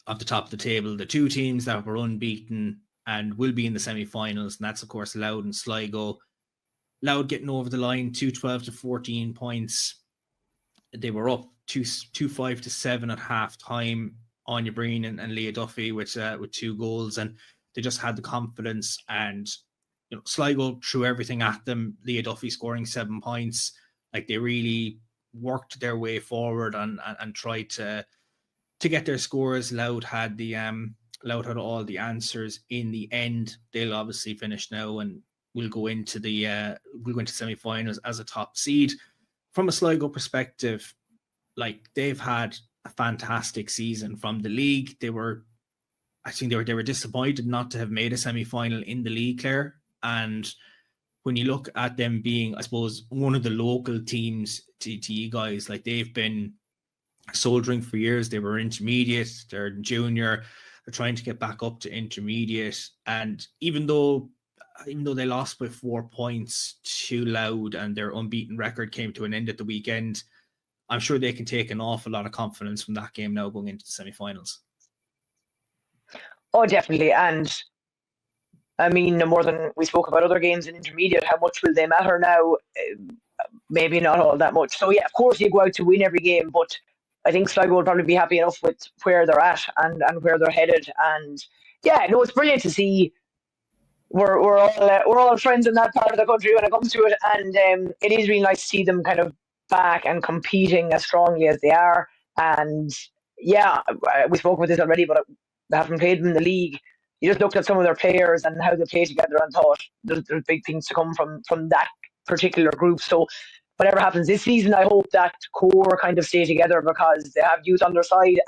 off the top of the table, the two teams that were unbeaten and will be in the semi-finals, and that's, of course, Louth and Sligo. Louth getting over the line, 2-12 to 14 points. They were up 2-5 to 7 at half time. Anya Breen and Leah Duffy with 2 goals, and they just had the confidence. And Sligo threw everything at them. Leah Duffy scoring 7 points. They really worked their way forward and tried to get their scores. Louth had all the answers in the end. They'll obviously finish now, and we'll go into semi-finals as a top seed. From a Sligo perspective, they've had a fantastic season from the league. They were disappointed not to have made a semi-final in the league, Claire. And when you look at them being, I suppose, one of the local teams to you guys, they've been soldiering for years. They were intermediate, they're junior, they're trying to get back up to intermediate. And even though they lost by 4 points to Louth and their unbeaten record came to an end at the weekend, I'm sure they can take an awful lot of confidence from that game now going into the semi-finals. Oh, definitely. And I mean, more than we spoke about other games in intermediate, how much will they matter now? Maybe not all that much. So yeah, of course you go out to win every game, but I think Sligo will probably be happy enough with where they're at and where they're headed. And yeah, no, it's brilliant to see. We're all friends in that part of the country when it comes to it, and it is really nice to see them kind of back and competing as strongly as they are. And yeah, we spoke about this already, but having played in the league, you just looked at some of their players and how they play together and thought there's big things to come from that particular group. So whatever happens this season, I hope that core kind of stay together because they have youth on their side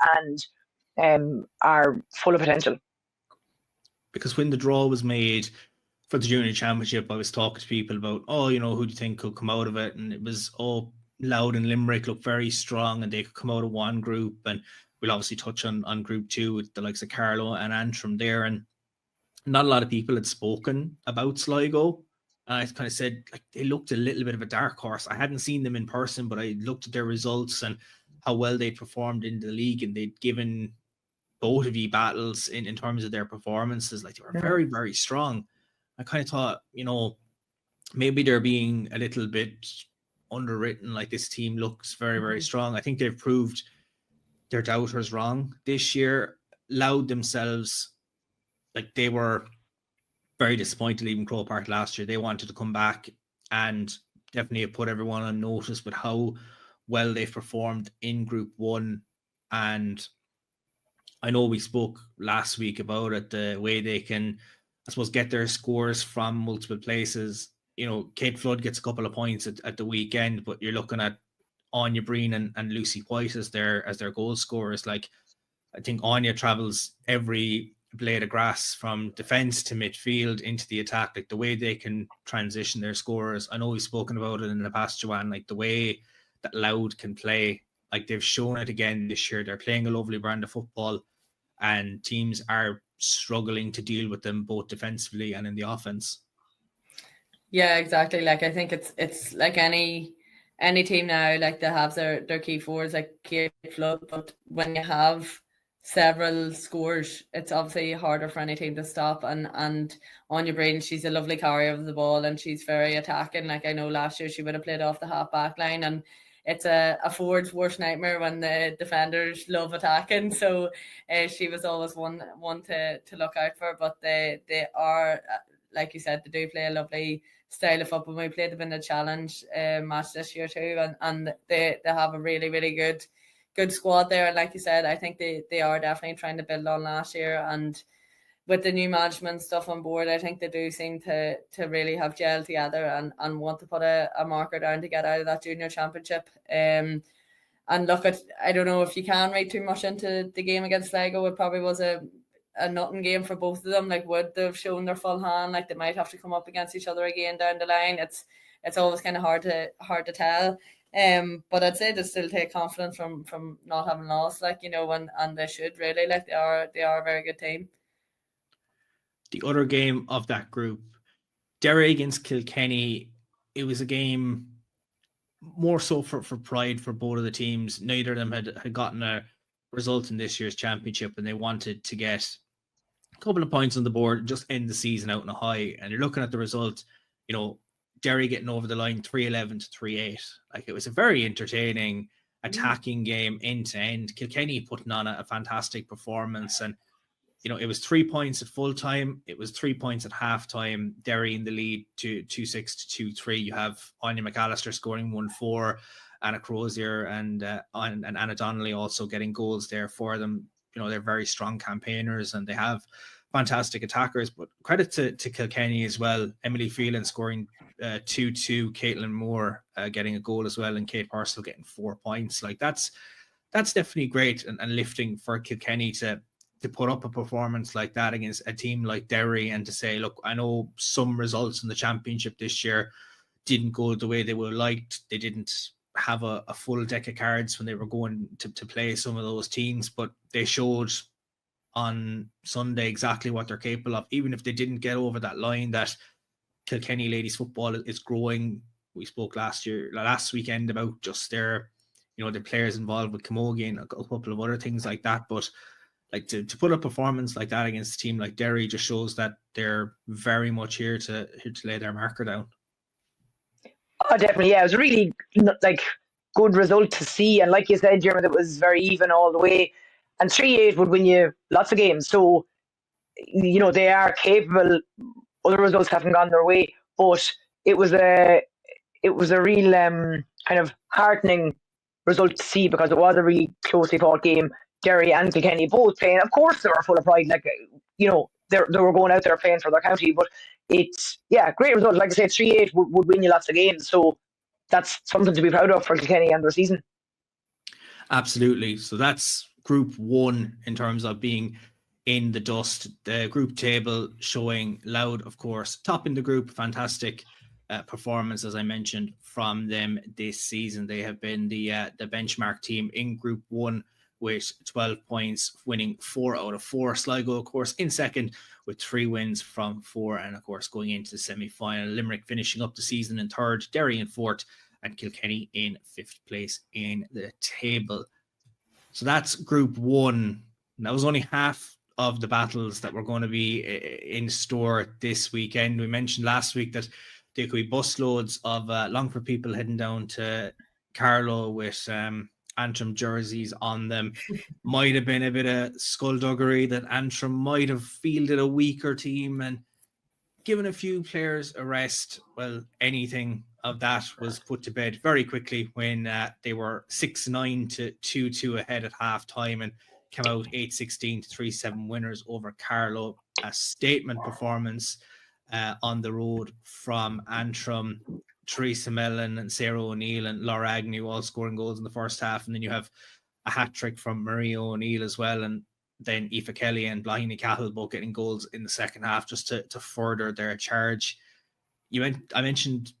and are full of potential. Because when the draw was made for the junior championship, I was talking to people about, who do you think could come out of it? And it was, Louth and Limerick look very strong and they could come out of one group. And we'll obviously touch on group 2 with the likes of Carlow and Antrim there. And not a lot of people had spoken about Sligo. I kind of said, like, they looked a little bit of a dark horse. I hadn't seen them in person, but I looked at their results and how well they performed in the league, and they'd given both of you battles in terms of their performances. Like, they were very, very strong. I kind of thought, maybe they're being a little bit underwritten. Like, this team looks very, very strong. I think they've proved their doubters wrong this year. Louth themselves, like, they were very disappointed leaving Croke Park last year. They wanted to come back and definitely have put everyone on notice with how well they've performed in Group 1. And I know we spoke last week about it, the way they can, I suppose, get their scores from multiple places. Kate Flood gets a couple of points at the weekend, but you're looking at Anya Breen and Lucy White as their goal scorers. Like, I think Anya travels every blade of grass from defence to midfield into the attack. Like, the way they can transition their scorers. I know we've spoken about it in the past, Joanne, like the way that Louth can play. Like, they've shown it again this year. They're playing a lovely brand of football, and teams are struggling to deal with them both defensively and in the offense. Yeah, exactly. Like, I think it's like any team now, like, they have their key forwards like Kate Flood, but when you have several scores, it's obviously harder for any team to stop. And Anya Breen, she's a lovely carrier of the ball and she's very attacking. Like, I know last year she would have played off the half back line, and it's a forward's worst nightmare when the defenders love attacking. So she was always one to look out for. But they are, like you said, they do play a lovely style of football. We played them in the challenge match this year too, and they have a really, really good squad there. And like you said, I think they are definitely trying to build on last year, and with the new management stuff on board, I think they do seem to really have gelled together and want to put a marker down to get out of that junior championship. And look, I don't know if you can read too much into the game against Sligo. It probably was a nothing game for both of them. Like, would they've shown their full hand? Like, they might have to come up against each other again down the line. It's always kind of hard to tell. But I'd say they still take confidence from not having lost, like, and they should really, like, they are a very good team. The other game of that group, Derry against Kilkenny, it was a game more so for pride for both of the teams. Neither of them had gotten a result in this year's championship, and they wanted to get a couple of points on the board and just end the season out on a high. And you're looking at the result, Derry getting over the line 3-11 to 3-8. Like, it was a very entertaining attacking game end to end. Kilkenny putting on a fantastic performance, and it was 3 points at full time. It was 3 points at half time. Derry in the lead to 2-6 to 2-3. You have Anya McAllister scoring 1-4, Anna Crozier and Anna Donnelly also getting goals there for them. They're very strong campaigners and they have fantastic attackers. But credit to Kilkenny as well. Emily Phelan scoring 2-2, Caitlin Moore getting a goal as well, and Kate Purcell getting 4 points. Like, that's definitely great and lifting for Kilkenny to put up a performance like that against a team like Derry, and to say, look, I know some results in the championship this year didn't go the way they would have liked. They didn't have a full deck of cards when they were going to play some of those teams, but they showed on Sunday exactly what they're capable of. Even if they didn't get over that line, that Kilkenny ladies football is growing. We spoke last weekend about just their players involved with Camogie and a couple of other things like that. But like, to put a performance like that against a team like Derry just shows that they're very much here to lay their marker down. Oh, definitely, yeah. It was really, like, good result to see. And like you said, Jeremy, it was very even all the way. And 3-8 would win you lots of games. So, they are capable. Other results haven't gone their way, but it was a real kind of heartening result to see, because it was a really closely fought game. Derry and Kilkenny both playing. Of course, they were full of pride. Like, they were going out there playing for their county. But it's, great result. Like I said, 3-8 would win you lots of games. So that's something to be proud of for Kilkenny and their season. Absolutely. So that's Group 1 in terms of being in the dust. The group table showing Louth, of course, top in the group. Fantastic performance, as I mentioned, from them this season. They have been the benchmark team in Group 1 with 12 points, winning 4 out of 4. Sligo, of course, in second with 3 wins from 4, and of course going into the semi-final. Limerick finishing up the season in third, Derry in fourth, and Kilkenny in 5th place in the table. So that's Group 1. That was only half of the battles that were going to be in store this weekend. We mentioned last week that there could be busloads of Longford people heading down to Carlow with Antrim jerseys on them. Might have been a bit of skullduggery that Antrim might have fielded a weaker team and given a few players a rest. Well, anything of that was put to bed very quickly when they were 6-9 to 2-2 ahead at half time and came out 8-16 to 3-7 winners over Carlow. A statement performance on the road from Antrim. Teresa Mellon and Sarah O'Neill and Laura Agnew all scoring goals in the first half. And then you have a hat-trick from Maria O'Neill as well. And then Aoife Kelly and Blahiney Cahill both getting goals in the second half just to further their charge. I mentioned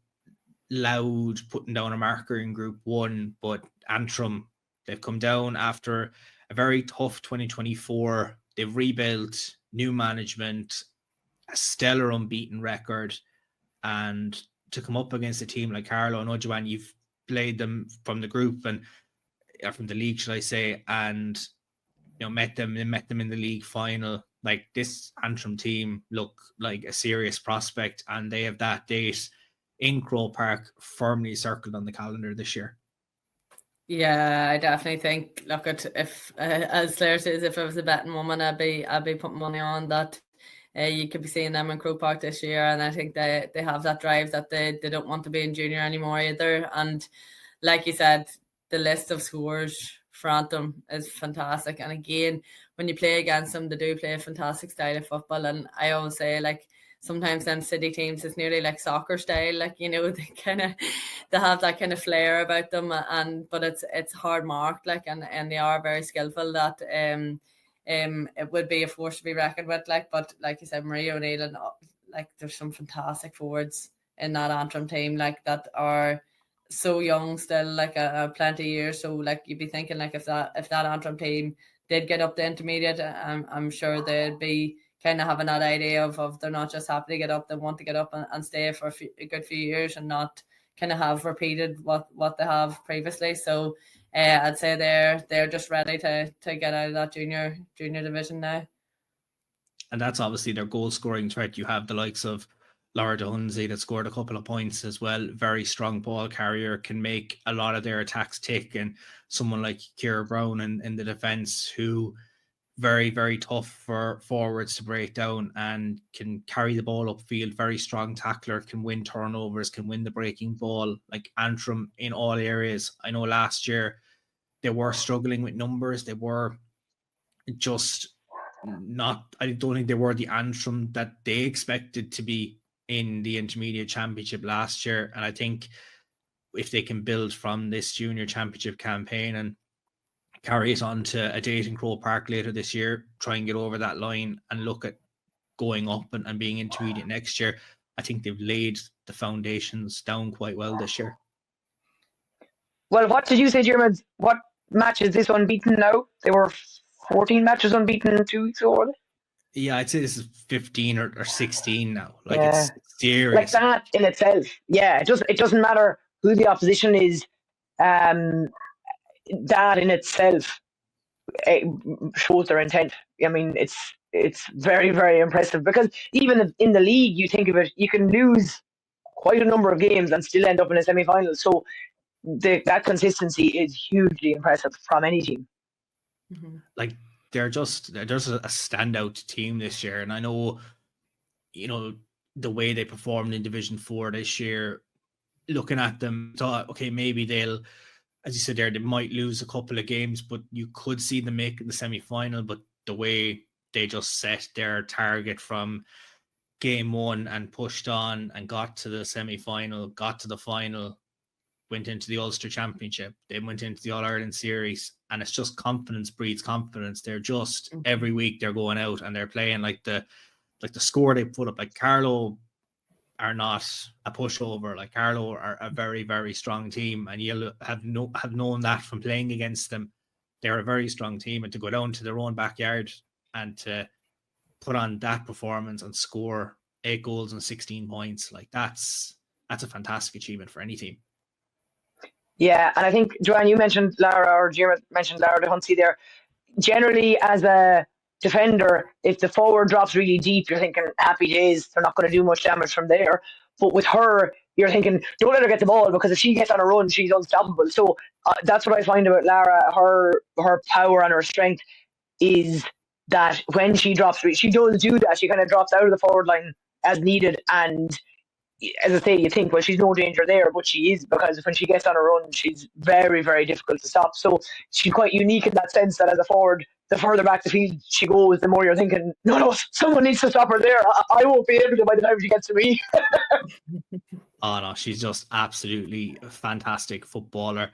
Louth putting down a marker in Group 1, but Antrim, they've come down after a very tough 2024. They've rebuilt, new management, a stellar unbeaten record, and to come up against a team like Carlow, I know, Joanne, you've played them from the group and from the league, should I say, and met them in the league final. Like, this Antrim team look like a serious prospect, and they have that date in Croke Park firmly circled on the calendar this year. Yeah, I definitely think, look, if as Claire says, if I was a betting woman, I'd be putting money on that. You could be seeing them in Croke Park this year, and I think they have that drive that they don't want to be in junior anymore either. And like you said, the list of scores for Antrim is fantastic. And again, when you play against them, they do play a fantastic style of football. And I always say, like, sometimes them city teams, it's nearly like soccer style. Like, they have that kind of flair about them, but it's hard marked, like, and they are very skillful. That it would be a force to be reckoned with, but like you said, Maria O'Neill, and there's some fantastic forwards in that Antrim team, that are so young still, plenty of years. So you'd be thinking, if that Antrim team did get up to intermediate, I'm sure they'd be kind of having that idea of they're not just happy to get up, they want to get up and stay for a good few years and not kind of have repeated what they have previously. So I'd say they're just ready to get out of that junior division now. And that's obviously their goal scoring threat. You have the likes of Laura Dunsey that scored a couple of points as well. Very strong ball carrier, can make a lot of their attacks tick. And someone like Ciara Brown in the defence, who very, very tough for forwards to break down and can carry the ball upfield. Very strong tackler, can win turnovers, can win the breaking ball. Like, Antrim in all areas. I know last year they were struggling with numbers. They were just not, I don't think they were the Antrim that they expected to be in the intermediate championship last year. And I think if they can build from this junior championship campaign and carry it on to a date in Croke Park later this year, try and get over that line and look at going up and being intermediate next year, I think they've laid the foundations down quite well this year. Well, what did you say, Jeremy? What match is this unbeaten now? They were 14 matches unbeaten 2 weeks ago, were they? Yeah, I'd say this is 15 or 16 now. It's serious. Like that in itself. Yeah, it doesn't matter who the opposition is. That in itself shows their intent. I mean, it's very, very impressive, because even in the league, you think of it, you can lose quite a number of games and still end up in a semi-final. So that consistency is hugely impressive from any team. Mm-hmm. Like they're just a standout team this year, and I know, you know, the way they performed in Division 4 this year. Looking at them, thought, okay, maybe they'll, as you said there, they might lose a couple of games, but you could see them making the semi-final. But the way they just set their target from game one and pushed on and got to the semi-final, got to the final, went into the Ulster Championship, then went into the All-Ireland Series, and it's just confidence breeds confidence. They're just, every week they're going out and they're playing like the score they put up. Like Carlow are not a pushover. Like Carlow are a very, very strong team, and you'll have known that from playing against them. They're a very strong team, and to go down to their own backyard and to put on that performance and score 8 goals and 16 points, like that's a fantastic achievement for any team. Yeah, and I think, Joanne, you mentioned Lara, or Diarmuid mentioned Lara de Huntsy there. Generally, as a defender, if the forward drops really deep, you're thinking, happy days, they're not going to do much damage from there. But with her, you're thinking, don't let her get the ball, because if she gets on a run, she's unstoppable. So that's what I find about Lara. Her power and her strength is that when she drops, she does do that. She kind of drops out of the forward line as needed, and as I say, you think, well, she's no danger there, but she is, because when she gets on a run, she's very, very difficult to stop. So she's quite unique in that sense, that as a forward, the further back the field she goes, the more you're thinking, no, someone needs to stop her there. I won't be able to by the time she gets to me. Oh no, she's just absolutely a fantastic footballer.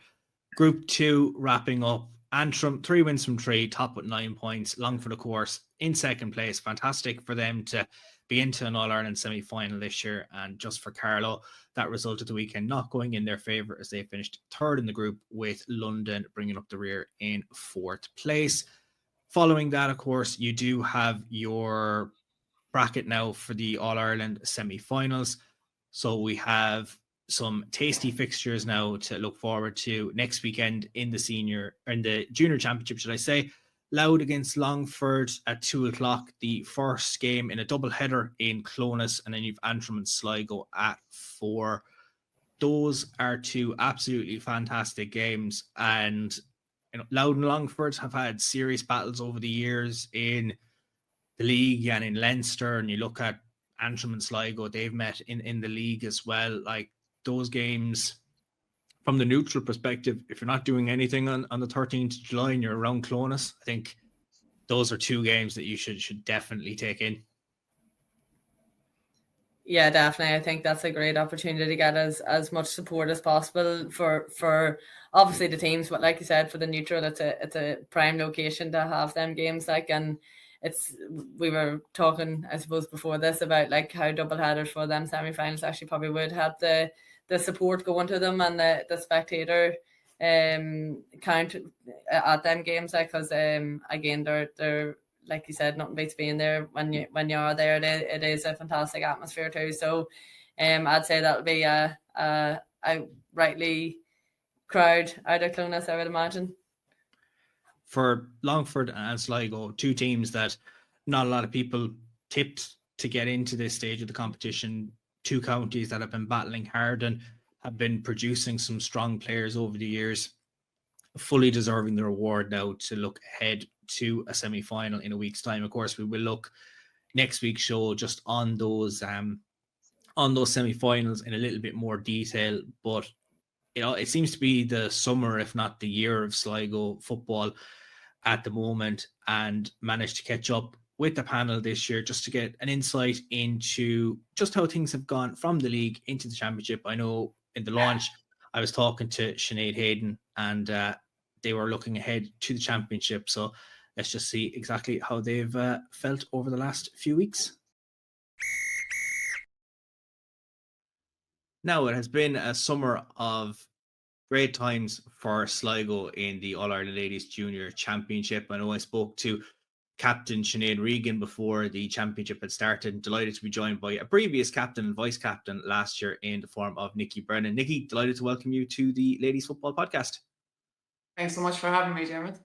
Group 2 wrapping up. Antrim, 3 wins from 3, top with 9 points. Longford, of course, in second place. Fantastic for them to be into an All-Ireland semi-final this year. And just for Carlow, that result of the weekend not going in their favour, as they finished 3rd in the group, with London bringing up the rear in 4th place. Following that, of course, you do have your bracket now for the All-Ireland semi-finals. So we have some tasty fixtures now to look forward to next weekend in the junior championship, should I say. Louth against Longford at 2:00, the first game in a double header in Clones, and then you've Antrim and Sligo at 4. Those are 2 absolutely fantastic games, and Louth and Longford have had serious battles over the years in the league and in Leinster, and you look at Antrim and Sligo, they've met in the league as well. Like those games, from the neutral perspective, if you're not doing anything on the 13th of July and you're around Clones, I think those are 2 games that you should definitely take in. Yeah, definitely. I think that's a great opportunity to get as much support as possible for obviously the teams, but like you said, for the neutral, it's a prime location to have them games. Like, and we were talking, I suppose, before this about like how double headers for them semi-finals actually probably would have the support going to them and the spectator count at them games, like, because again they're like you said, nothing beats being there when you are there. It is a fantastic atmosphere too. So I'd say that'll be a rightly crowd out of Clones, I would imagine. For Longford and Sligo, 2 teams that not a lot of people tipped to get into this stage of the competition, 2 counties that have been battling hard and have been producing some strong players over the years, fully deserving the reward now to look ahead to a semi-final in a week's time. Of course, we will look next week's show just on those semi-finals in a little bit more detail, but it seems to be the summer, if not the year, of Sligo football at the moment, and managed to catch up with the panel this year just to get an insight into just how things have gone from the league into the championship. I know in the launch, I was talking to Sinead Hayden, and they were looking ahead to the championship. So let's just see exactly how they've felt over the last few weeks. Now, it has been a summer of great times for Sligo in the All-Ireland Ladies Junior Championship. I know I spoke to Captain Sinead Regan before the championship had started. Delighted to be joined by a previous captain and vice captain last year in the form of Nikki Brennan. Nikki, delighted to welcome you to the Ladies Football Podcast. Thanks so much for having me, Diarmuid.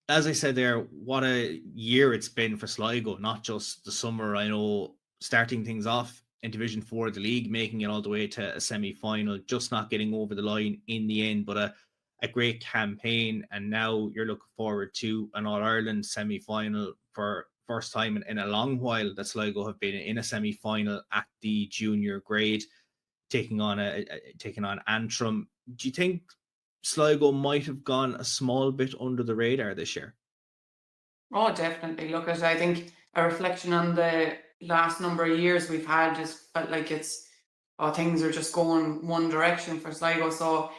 As I said there, what a year it's been for Sligo, not just the summer. I know starting things off in Division 4 of the league, making it all the way to a semi-final, just not getting over the line in the end, but a great campaign. And now you're looking forward to an All-Ireland semi-final for first time in a long while that Sligo have been in a semi-final at the junior grade, taking on Antrim. Do you think Sligo might have gone a small bit under the radar this year? Oh, definitely. Look, I think a reflection on the last number of years we've had is felt like things are just going one direction for Sligo. So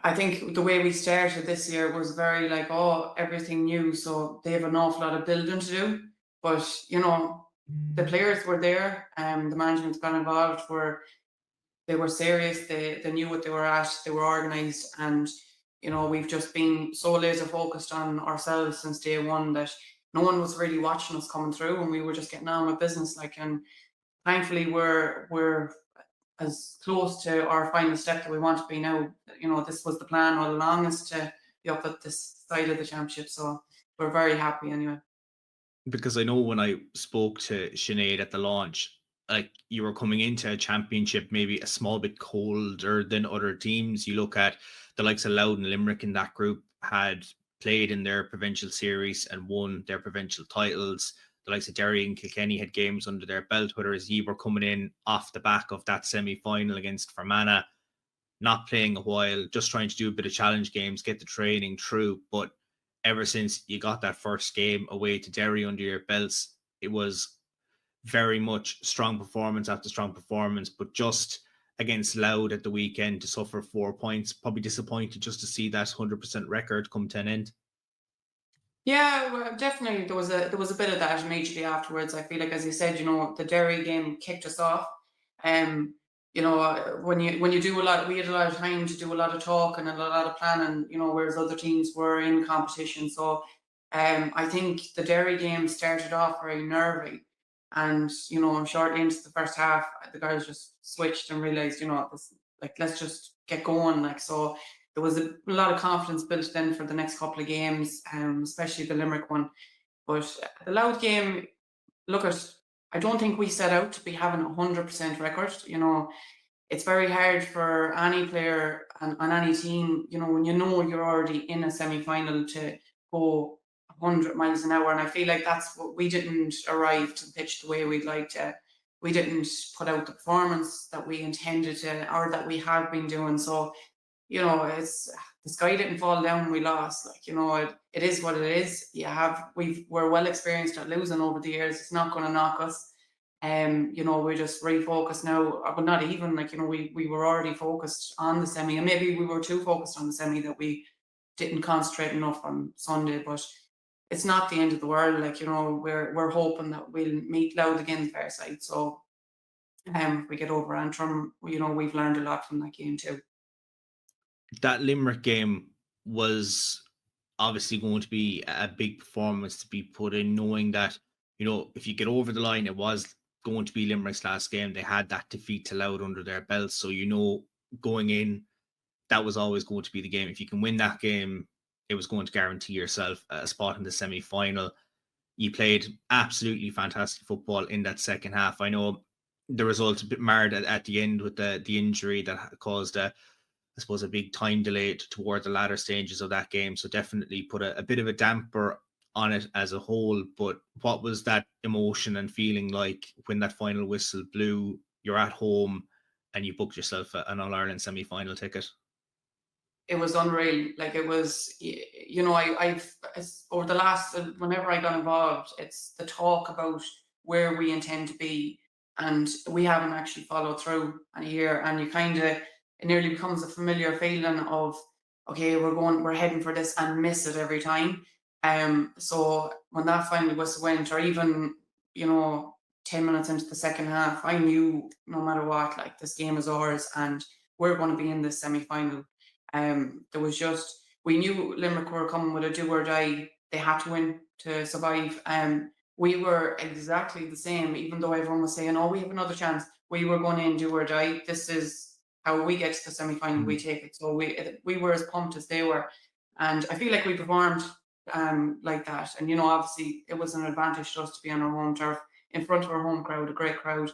I think the way we started this year was very like, oh, everything new. So they have an awful lot of building to do. But, the players were there, the management got involved, they were serious, they knew what they were at, they were organised, and we've just been so laser focused on ourselves since day one that no one was really watching us coming through, and we were just getting on with business. And thankfully we're as close to our final step that we want to be now. This was the plan all along, is to be up at this side of the championship. So we're very happy anyway. Because I know when I spoke to Sinead at the launch, like, you were coming into a championship maybe a small bit colder than other teams. You look at the likes of Louth and Limerick in that group had played in their provincial series and won their provincial titles. The likes of Derry and Kilkenny had games under their belt, whereas you were coming in off the back of that semi-final against Fermanagh, not playing a while, just trying to do a bit of challenge games, get the training through. But ever since you got that first game away to Derry under your belts, it was very much strong performance after strong performance. But just against Louth at the weekend to suffer 4 points, probably disappointed just to see that 100% record come to an end. Yeah, well, definitely there was a bit of that immediately afterwards. I feel like, as you said, the Derry game kicked us off. When you do a lot, we had a lot of time to do a lot of talk and a lot of planning, whereas other teams were in competition. So I think the Derry game started off very nervy, and shortly into the first half, the guys just switched and realized, let's just get going. So there was a lot of confidence built then for the next couple of games, especially the Limerick one. But the Louth game, I don't think we set out to be having 100% record. It's very hard for any player on any team, when you're already in a semi-final, to go 100 miles an hour. And I feel like that's what we didn't arrive to the pitch the way we'd like to. We didn't put out the performance that we intended to, or that we have been doing. So, it's the sky didn't fall down when we lost. It is what it is. We're well experienced at losing over the years. It's not going to knock us. We're just refocused now, but not even we were already focused on the semi, and maybe we were too focused on the semi that we didn't concentrate enough on Sunday. But it's not the end of the world. We're hoping that we'll meet Louth again the fair side. So if we get over Antrim, we've learned a lot from that game too. That Limerick game was obviously going to be a big performance to be put in, knowing that, if you get over the line, it was going to be Limerick's last game. They had that defeat to Louth under their belts. So, going in, that was always going to be the game. If you can win that game, it was going to guarantee yourself a spot in the semi-final. You played absolutely fantastic football in that second half. I know the results a bit marred at the end with the injury that caused a big time delay toward the latter stages of that game. So definitely put a bit of a damper on it as a whole. But what was that emotion and feeling like when that final whistle blew, you're at home and you booked yourself an All-Ireland semi-final ticket? It was unreal. It was, I've over the last, whenever I got involved, it's the talk about where we intend to be, and we haven't actually followed through in a year. And it nearly becomes a familiar feeling of, okay, we're heading for this, and miss it every time. So when that final whistle went, or even 10 minutes into the second half, I knew no matter what, this game is ours, and we're going to be in this semi-final. We knew Limerick were coming with a do or die. They had to win to survive. We were exactly the same, even though everyone was saying, oh, we have another chance. We were going in do or die. This is how we get to the semi-final. We take it. So we were as pumped as they were. And I feel like we performed like that. And, obviously it was an advantage to us to be on our home turf, in front of our home crowd, a great crowd.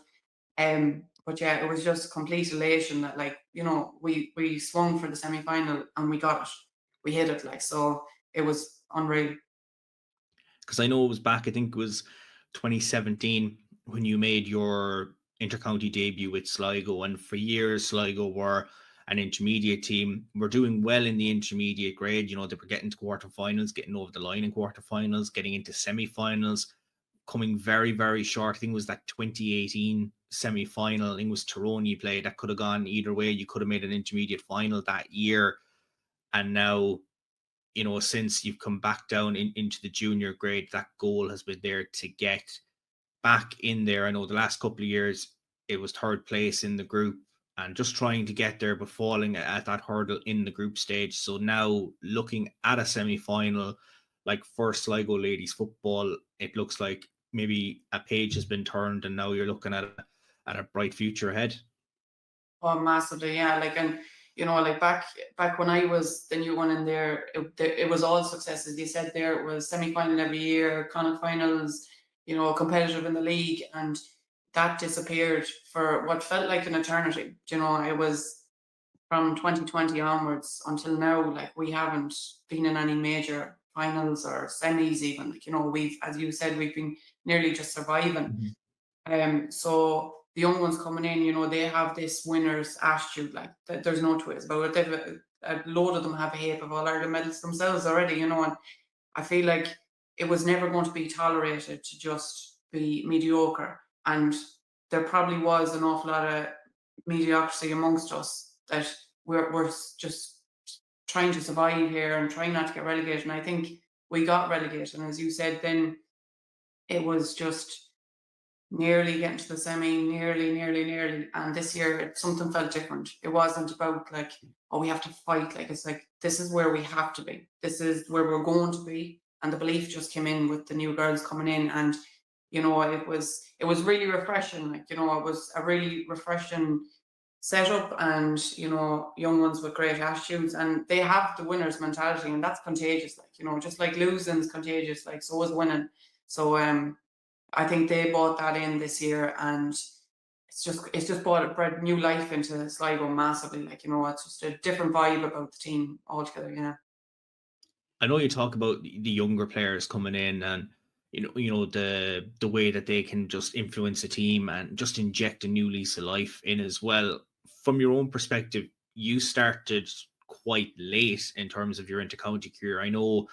But yeah, it was just complete elation that, like, you know, we swung for the semi-final and we got it. We hit it, like, so it was unreal. Because I know it was back, I think it was 2017 when you made your intercounty debut with Sligo, and for years Sligo were an intermediate team. Were doing well in the intermediate grade. You know, they were getting to quarterfinals, getting over the line in quarterfinals, getting into semi-finals, coming very, very short. I think it was that 2018 semi-final. I think it was Tyrone you played. That could have gone either way. You could have made an intermediate final that year. And now, you know, since you've come back down into the junior grade, that goal has been there to get back in there. I know the last couple of years it was third place in the group and just trying to get there, but falling at that hurdle in the group stage. So now looking at a semi-final, like for Sligo ladies football, it looks like maybe a page has been turned and now you're looking at a bright future ahead. Oh, massively, yeah. Like, and you know, like back when I was the new one in there, it was all successes. You said there, it was semi-final every year, Connacht finals, you know, competitive in the league, and that disappeared for what felt like an eternity. You know, it was from 2020 onwards until now, like, we haven't been in any major finals or semis even. Like, you know, we've, as you said, we've been nearly just surviving. So the young ones coming in, you know, they have this winner's attitude, like, there's no two ways about it. They've a load of them have a heap of All-Ireland medals themselves already, you know, and I feel like it was never going to be tolerated to just be mediocre. And there probably was an awful lot of mediocrity amongst us, that we're just trying to survive here and trying not to get relegated. And I think we got relegated. And as you said, then it was just nearly getting to the semi, nearly. And this year, something felt different. It wasn't about, like, oh, we have to fight. Like, it's like, this is where we have to be. This is where we're going to be. And the belief just came in with the new girls coming in. And, you know, it was really refreshing. Like, you know, it was a really refreshing setup, and, you know, young ones with great attitudes, and they have the winner's mentality, and that's contagious. Like, you know, just like losing's contagious, like, so is winning. So I think they brought that in this year, and it's just brought new life into Sligo massively. Like, you know, it's just a different vibe about the team altogether. Yeah. I know you talk about the younger players coming in, and you know the way that they can just influence a team and just inject a new lease of life in as well. From your own perspective, you started quite late in terms of your intercounty career. I know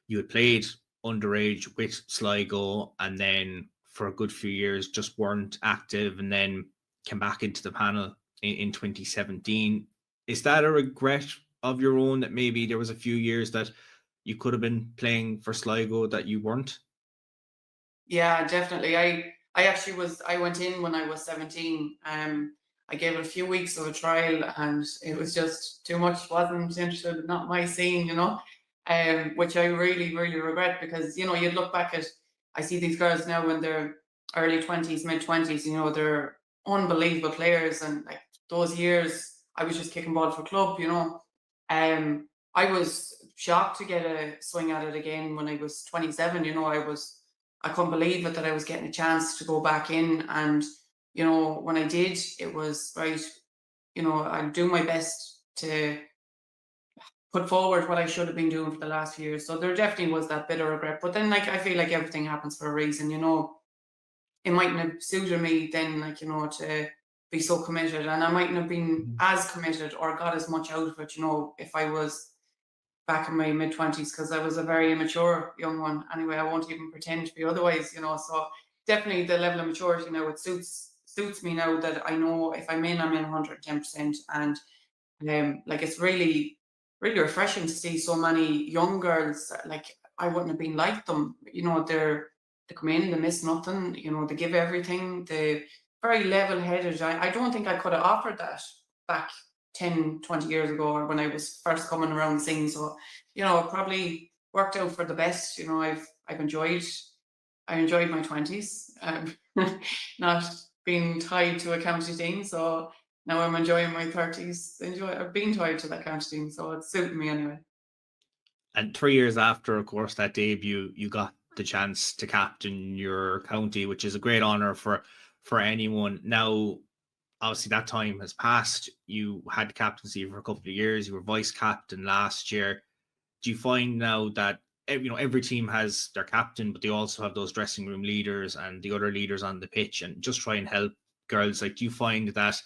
you had played underage with Sligo, and then for a good few years just weren't active, and then came back into the panel in 2017. Is that a regret of your own, that maybe there was a few years that you could have been playing for Sligo that you weren't? Yeah, definitely. I actually I went in when I was 17. I gave it a few weeks of a trial, and it was just too much. Wasn't interested, not my scene, you know. Which I really, really regret, because, you know, you'd look back at, I see these girls now in their early 20s, mid 20s, you know, they're unbelievable players, and like those years I was just kicking ball for club, you know. I was shocked to get a swing at it again when I was 27. You know, I couldn't believe it that I was getting a chance to go back in. And, you know, when I did, it was right, you know, I'll do my best to put forward what I should have been doing for the last few years. So there definitely was that bit of regret. But then, like, I feel like everything happens for a reason, you know. It mightn't have suited me then, like, you know, to be so committed. And I mightn't have been as committed or got as much out of it, you know, if I was back in my mid-20s, because I was a very immature young one. Anyway, I won't even pretend to be otherwise, you know. So definitely the level of maturity now, it suits me now, that I know if I'm in 110%. And like, it's really, really refreshing to see so many young girls. Like, I wouldn't have been like them, you know. They come in, they miss nothing, you know, they give everything, they're very level-headed. I don't think I could have offered that back 10, 20 years ago, or when I was first coming around the scene. So, you know, it probably worked out for the best. You know, I enjoyed my 20s, not being tied to a county team. So now I'm enjoying my 30s, being tied to that county team. So it's suiting me anyway. And 3 years after, of course, that debut, you got the chance to captain your county, which is a great honour for for anyone. Now, obviously that time has passed. You had captaincy for a couple of years. You were vice captain last year. Do you find now that every team has their captain, but they also have those dressing room leaders and the other leaders on the pitch, and just try and help girls? Like, do you find that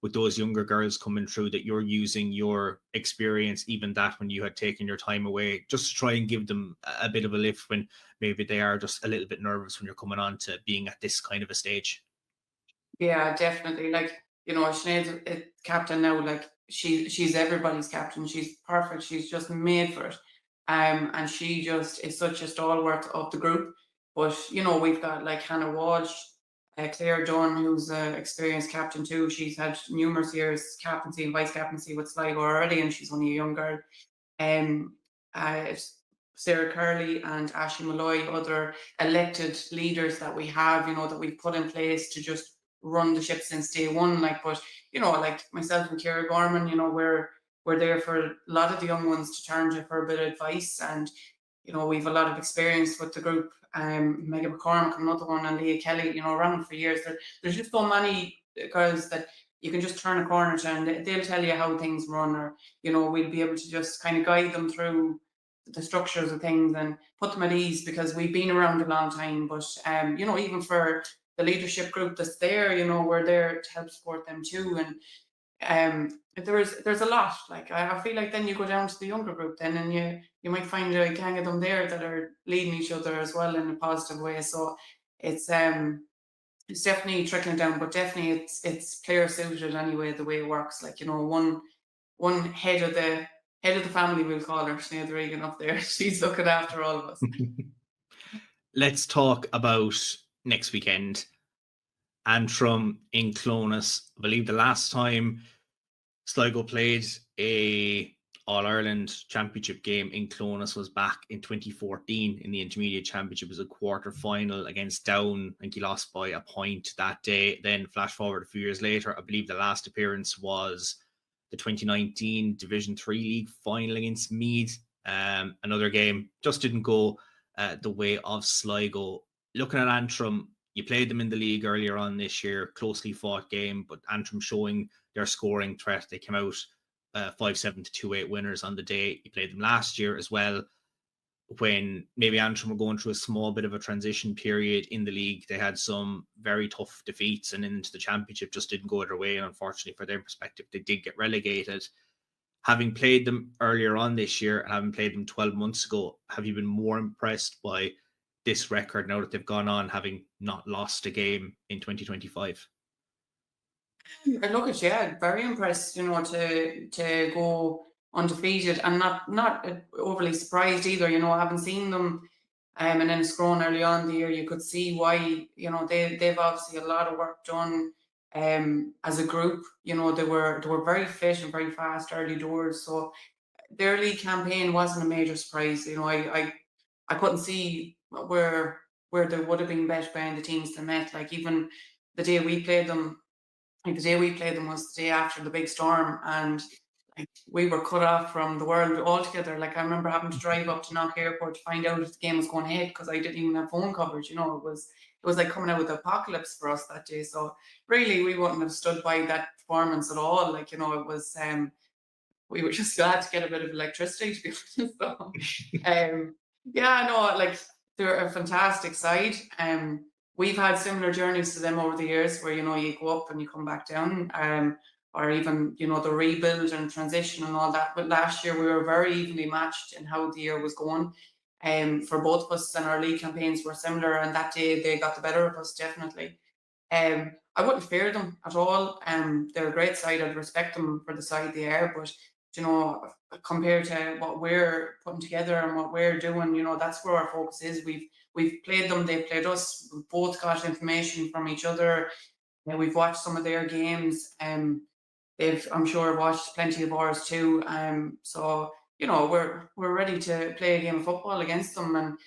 with those younger girls coming through that you're using your experience, even that when you had taken your time away, just to try and give them a bit of a lift when maybe they are just a little bit nervous when you're coming on to being at this kind of a stage? Yeah, definitely. Like, Sinead's captain now. Like, she's everybody's captain. She's perfect. She's just made for it. And she just is such a stalwart of the group. But we've got like Hannah Walsh, Clare Owens, who's an experienced captain too. She's had numerous years captaincy and vice captaincy with Sligo already, and she's only a young girl. Uh, Sarah Curley and Ashley Malloy, other elected leaders that we have, that we've put in place to just run the ship since day one. Like, but like myself and Ciara Gorman, we're there for a lot of the young ones to turn to for a bit of advice, and we've a lot of experience with the group. Megan McCormick, another one, and Leah Kelly, around for years. There's just so many girls that you can just turn a corner to, and they'll tell you how things run, or we'll be able to just kind of guide them through the structures of things and put them at ease, because we've been around a long time. But even for the leadership group that's there, we're there to help support them too. And there's a lot. Like, I feel like then you go down to the younger group then, and you might find a gang of them there that are leading each other as well in a positive way. So it's definitely trickling down, but definitely it's player suited anyway, the way it works. Like, one head of the family, we'll call her, Sinead Regan up there. She's looking after all of us. Let's talk about next weekend. Antrim in Clonus. I believe the last time Sligo played a All-Ireland Championship game in Clonus was back in 2014 in the Intermediate Championship. It was a quarter-final against Down. I think he lost by a point that day. Then flash forward a few years later, I believe the last appearance was the 2019 Division 3 League final against Meath. Another game just didn't go the way of Sligo. Looking at Antrim, you played them in the league earlier on this year, closely fought game, but Antrim showing their scoring threat. They came out 5-7 to 2-8 winners on the day. You played them last year as well, when maybe Antrim were going through a small bit of a transition period in the league. They had some very tough defeats, and into the championship just didn't go their way. And unfortunately, for their perspective, they did get relegated. Having played them earlier on this year and having played them 12 months ago, have you been more impressed by this record now that they've gone on, having not lost a game in 2025? I look at, yeah, very impressed, to go undefeated, and not overly surprised either. I haven't seen them, and then Scrone early on the year, you could see why. They've obviously a lot of work done as a group. They were very fit and very fast early doors, so their league campaign wasn't a major surprise. I couldn't see where there would have been bet behind the teams they met. Like, even the day we played them, the day we played them was the day after the big storm, and like, we were cut off from the world altogether. Like, I remember having to drive up to Knock Airport to find out if the game was going ahead, because I didn't even have phone coverage. It was like coming out with the apocalypse for us that day. So really, we wouldn't have stood by that performance at all. Like, it was we were just glad to get a bit of electricity, to be honest. So, yeah, no, like, they're a fantastic side. We've had similar journeys to them over the years, where you go up and you come back down, or even the rebuild and transition and all that. But last year we were very evenly matched in how the year was going. For both of us, and our league campaigns were similar, and that day they got the better of us, definitely. I wouldn't fear them at all. They're a great side. I'd respect them for the side they are, but compared to what we're putting together and what we're doing, that's where our focus is. We've played them, they've played us. We've both got information from each other. We've watched some of their games. They've, I'm sure, watched plenty of ours too. So we're ready to play a game of football against them, and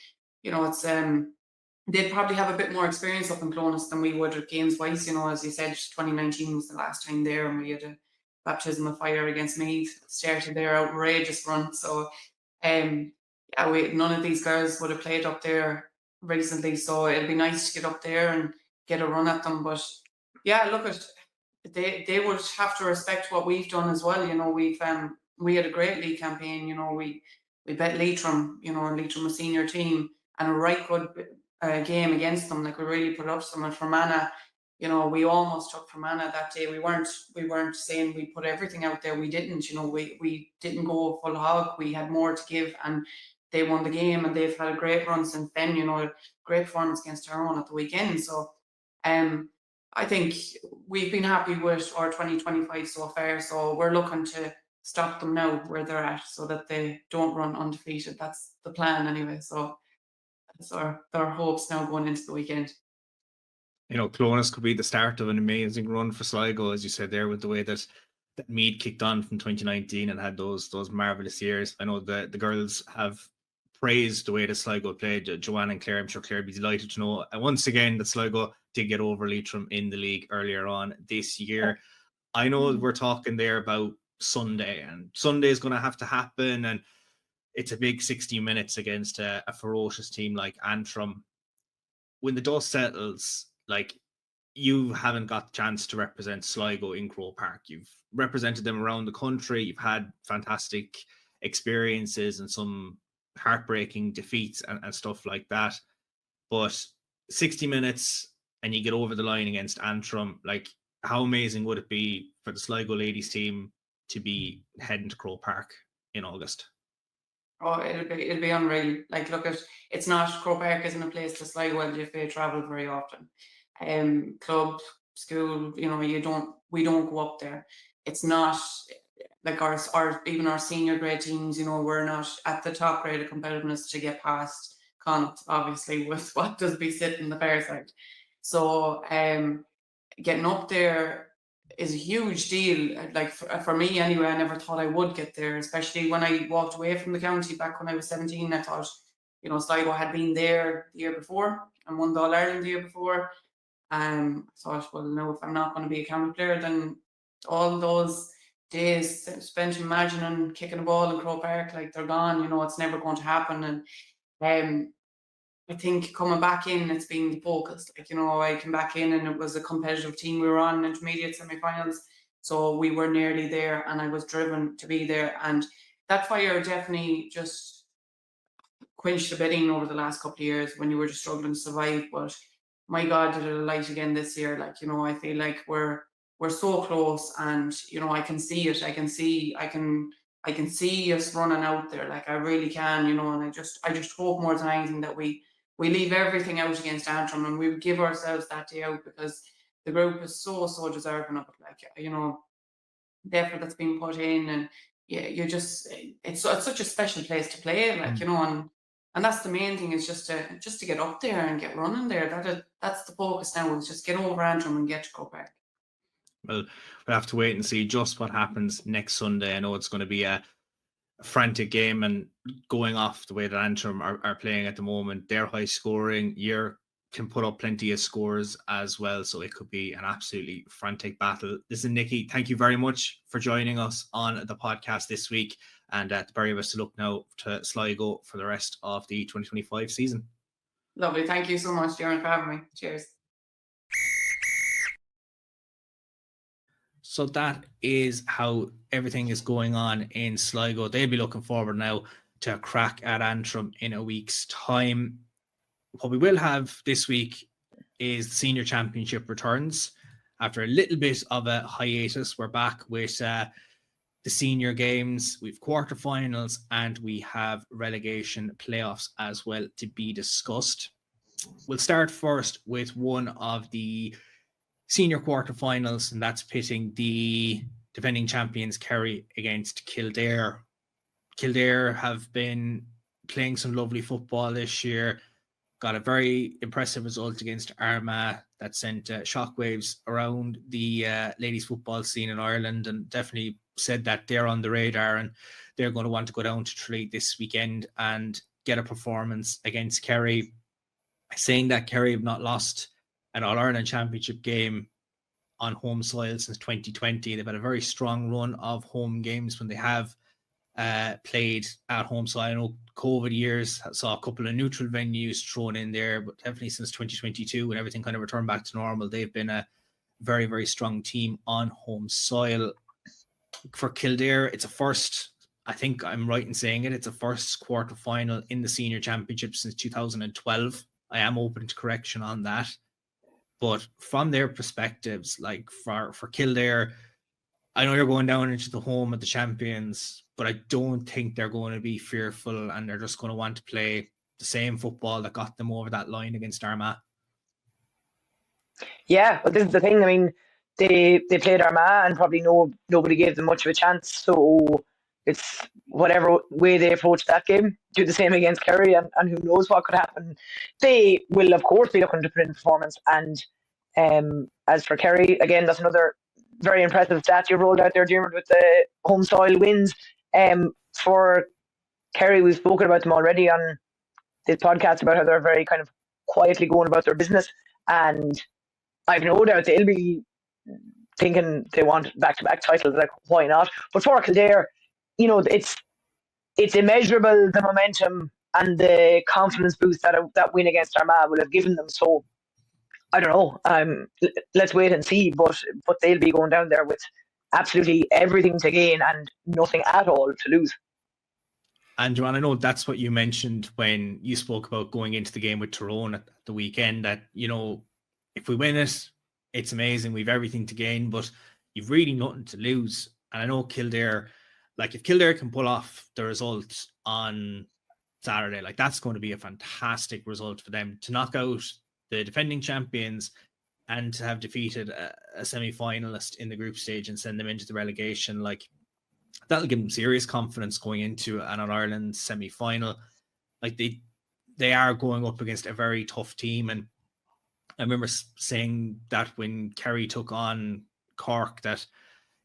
it's they'd probably have a bit more experience up in Clonus than we would at games wise. As you said, 2019 was the last time there, and we had a baptism of fire against Meath, started their outrageous run. So yeah, none of these girls would have played up there recently, so it'll be nice to get up there and get a run at them. But yeah, look at they would have to respect what we've done as well. You know, we had a great league campaign. You know, we bet Leitrim. You know, and Leitrim a senior team, and a right good game against them. Like we really put up some. And Fermanagh, you know, we almost took Fermanagh that day. We weren't saying we put everything out there. We didn't. You know, we didn't go full hog. We had more to give, and they won the game, and they've had a great run since then. You know, great performance against Tyrone at the weekend. So, I think we've been happy with our 2025 so far. So we're looking to stop them now where they're at, so that they don't run undefeated. That's the plan anyway. So that's our hopes now going into the weekend. You know, Clonus could be the start of an amazing run for Sligo, as you said there, with the way that Mead kicked on from 2019 and had those marvellous years. I know the girls have praised the way that Sligo played. Joanne and Clare, I'm sure Clare would be delighted to know. And once again, that Sligo did get over Leitrim in the league earlier on this year. I know we're talking there about Sunday, and Sunday is going to have to happen. And it's a big 60 minutes against a ferocious team like Antrim. When the dust settles, like, you haven't got the chance to represent Sligo in Croke Park. You've represented them around the country. You've had fantastic experiences and some heartbreaking defeats and stuff like that. But 60 minutes and you get over the line against Antrim. Like, how amazing would it be for the Sligo ladies team to be heading to Croke Park in August? Oh, it'll be unreal. Like, look at, it's not, Croke Park isn't a place the Sligo LGFA travel very often. Club, school, you know, we don't go up there. It's not like our even our senior grade teams, you know, we're not at the top grade of competitiveness to get past Connacht, obviously, with what does be sitting the fair side. So getting up there is a huge deal. Like for me anyway, I never thought I would get there, especially when I walked away from the county back when I was 17. I thought, you know, Sligo had been there the year before and won the All-Ireland the year before. I thought, well, no, if I'm not going to be a county player, then all those days spent imagining kicking a ball in Croke Park, like, they're gone. You know, it's never going to happen. And I think coming back in, it's been the focus. Like, you know, I came back in and it was a competitive team. We were on intermediate semi-finals, so we were nearly there, and I was driven to be there. And that fire definitely just quenched a bit in over the last couple of years when you were just struggling to survive. But my God, did it light again this year. Like, you know, I feel like we're so close, and, you know, I can see it. I can see us running out there. Like, I really can, you know, and I just hope more than anything that we leave everything out against Antrim, and we give ourselves that day out, because the group is so deserving of it. Like, you know, the effort that's been put in, and yeah, it's such a special place to play. Like, you know, and that's the main thing, is just to get up there and get running there. That's the focus now, is just get over Antrim and get to Croke Park. Well, we'll have to wait and see just what happens next Sunday. I know it's going to be a frantic game, and going off the way that Antrim are playing at the moment, they're high scoring. You can put up plenty of scores as well, so it could be an absolutely frantic battle. Listen, Nikki, thank you very much for joining us on the podcast this week, and the very best of luck now to Sligo for the rest of the 2025 season. Lovely. Thank you so much, Darren, for having me. Cheers. So that is how everything is going on in Sligo. They'll be looking forward now to a crack at Antrim in a week's time. What we will have this week is the Senior Championship returns. After a little bit of a hiatus, we're back with the senior games. We've quarterfinals, and we have relegation playoffs as well to be discussed. We'll start first with one of the senior quarterfinals, and that's pitting the defending champions Kerry against Kildare. Kildare have been playing some lovely football this year. Got a very impressive result against Armagh that sent shockwaves around the ladies football scene in Ireland, and definitely said that they're on the radar, and they're going to want to go down to Tralee this weekend and get a performance against Kerry. Saying that Kerry have not lost an All-Ireland Championship game on home soil since 2020. They've had a very strong run of home games when they have played at home. So I know COVID years saw a couple of neutral venues thrown in there, but definitely since 2022 when everything kind of returned back to normal, they've been a very, very strong team on home soil. For Kildare, it's a first, I think I'm right in saying it's a first quarter final in the senior championship since 2012. I am open to correction on that. But from their perspectives, like for Kildare, I know you're going down into the home of the champions, but I don't think they're going to be fearful, and they're just going to want to play the same football that got them over that line against Armagh. Yeah, but this is the thing. I mean, they played Armagh and probably nobody gave them much of a chance. So it's whatever way they approach that game, do the same against Kerry, and who knows what could happen. They will, of course, be looking to put in performance. And as for Kerry, again, that's another very impressive stat you rolled out there, Diarmuid, with the home soil wins. For Kerry, we've spoken about them already on this podcast about how they're very kind of quietly going about their business. And I've no doubt they'll be thinking they want back-to-back titles. Like, why not? But for Kildare, you know, it's immeasurable, the momentum and the confidence boost that win against Armagh will have given them. So I don't know. Let's wait and see. But they'll be going down there with absolutely everything to gain and nothing at all to lose. And Joanne, I know that's what you mentioned when you spoke about going into the game with Tyrone at the weekend, that, you know, if we win it, it's amazing. We've everything to gain, but you've really nothing to lose. And I know Kildare, like if Kildare can pull off the result on Saturday, like that's going to be a fantastic result for them to knock out the defending champions and to have defeated a semi-finalist in the group stage and send them into the relegation. Like that'll give them serious confidence going into an All-Ireland semi-final. Like they are going up against a very tough team, and I remember saying that when Kerry took on Cork, that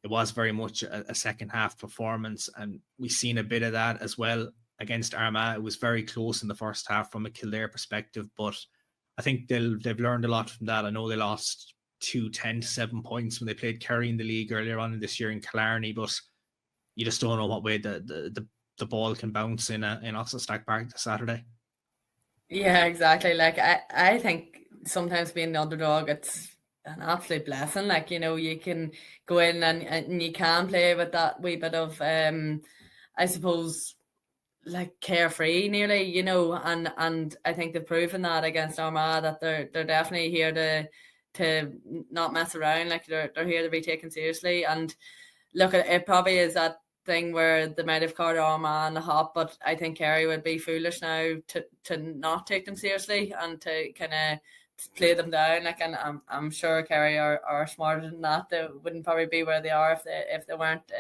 it was very much a second half performance, and we've seen a bit of that as well against Armagh. It was very close in the first half from a Kildare perspective, but I think they've learned a lot from that. I know they lost 10-7 points when they played Kerry in the league earlier on in this year in Killarney, but you just don't know what way the ball can bounce in Ulster Stack Park this Saturday. Yeah, exactly. Like I think sometimes being the underdog, it's an absolute blessing. Like, you know, you can go in and you can play with that wee bit of I suppose, like carefree nearly, you know, and I think they've proven that against Armagh, that they're definitely here to not mess around. Like they're here to be taken seriously. And look, it probably is that thing where they might have caught Armagh on the hop, but I think Kerry would be foolish now to not take them seriously and to kind of play them down. Like, and I'm sure Kerry are smarter than that. They wouldn't probably be where they are if they weren't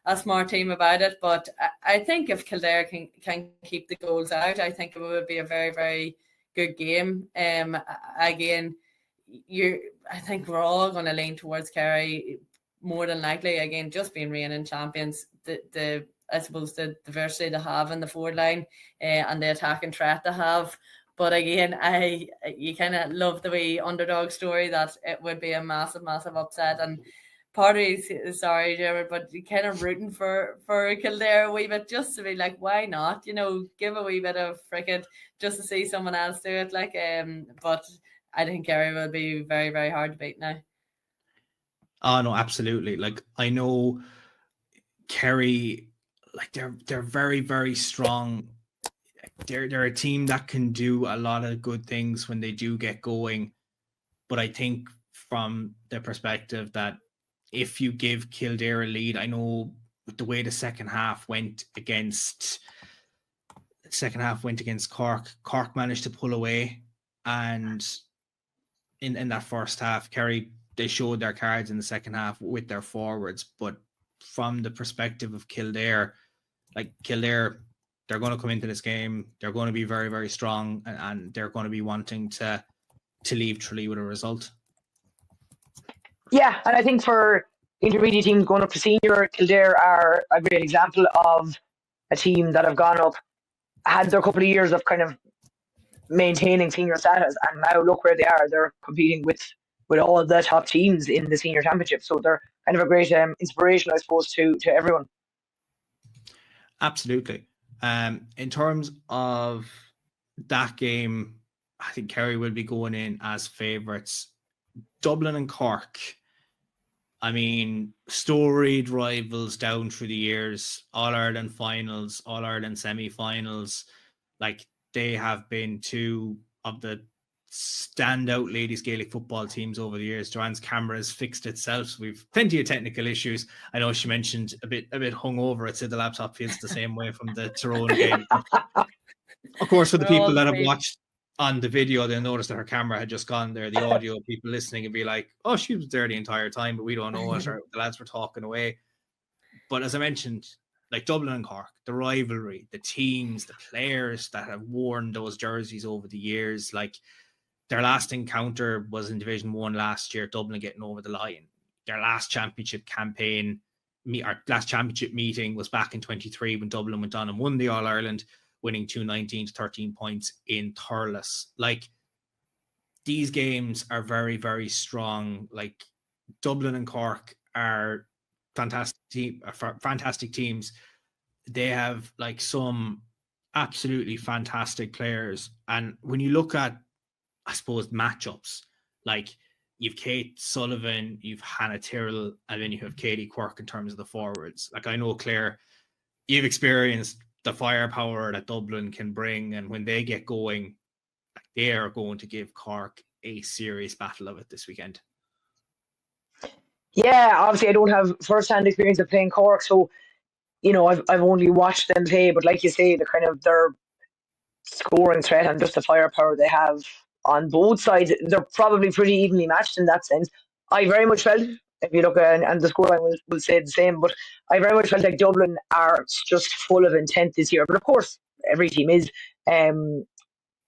a smart team about it. But I think if Kildare can keep the goals out, I think it would be a very, very good game. Again, I think we're all going to lean towards Kerry more than likely. Again, just being reigning champions, the I suppose the diversity they have in the forward line and the attacking threat they have. But again, you kind of love the wee underdog story that it would be a massive, massive upset. And part of me is sorry, Diarmuid, but you kind of rooting for Kildare a wee bit, just to be like, why not? You know, give a wee bit of fricket just to see someone else do it. Like, but I think Kerry will be very, very hard to beat now. Oh no, absolutely. Like I know Kerry, like they're very, very strong. They're a team that can do a lot of good things when they do get going. But I think from the perspective that if you give Kildare a lead, I know with the way the second half went against Cork, Cork managed to pull away, and in that first half, Kerry, they showed their cards in the second half with their forwards. But from the perspective of Kildare, like Kildare, they're going to come into this game, they're going to be very, very strong, and they're going to be wanting to leave Tralee with a result. Yeah, and I think for intermediate teams going up to senior, Kildare are a great example of a team that have gone up, had their couple of years of kind of maintaining senior status, and now look where they are. They're competing with all the top teams in the senior championship. So they're kind of a great inspiration, I suppose, to everyone. Absolutely. In terms of that game, I think Kerry will be going in as favourites. Dublin and Cork, I mean, storied rivals down through the years, All-Ireland finals, All-Ireland semi-finals. Like, they have been two of the standout ladies Gaelic football teams over the years. Joanne's camera has fixed itself. We've plenty of technical issues. I know she mentioned a bit hungover. It said the laptop feels the same way from the Tyrone game. Of course, for the people that have watched on the video, they'll notice that her camera had just gone there. The audio people listening would be like, oh, she was there the entire time, but we don't know it, or the lads were talking away. But as I mentioned, like Dublin and Cork, the rivalry, the teams, the players that have worn those jerseys over the years, like their last encounter was in Division 1 last year, Dublin getting over the line. Their last championship campaign, our last championship meeting was back in 23 when Dublin went on and won the All-Ireland, winning 219 to 13 points in Thurles. Like, these games are very, very strong. Like, Dublin and Cork are fantastic teams. They have like some absolutely fantastic players. And when you look at, I suppose, matchups, like you've Kate Sullivan, you've Hannah Tyrrell, and then you have Katie Quirk in terms of the forwards. Like, I know, Claire, you've experienced the firepower that Dublin can bring, and when they get going, they are going to give Cork a serious battle of it this weekend. Yeah, obviously I don't have first-hand experience of playing Cork, so I've only watched them play. But like you say, their scoring threat and just the firepower they have on both sides, they're probably pretty evenly matched in that sense. I very much felt, if you look at, and the scoreline will say the same, but I very much felt like Dublin are just full of intent this year. But of course, every team is.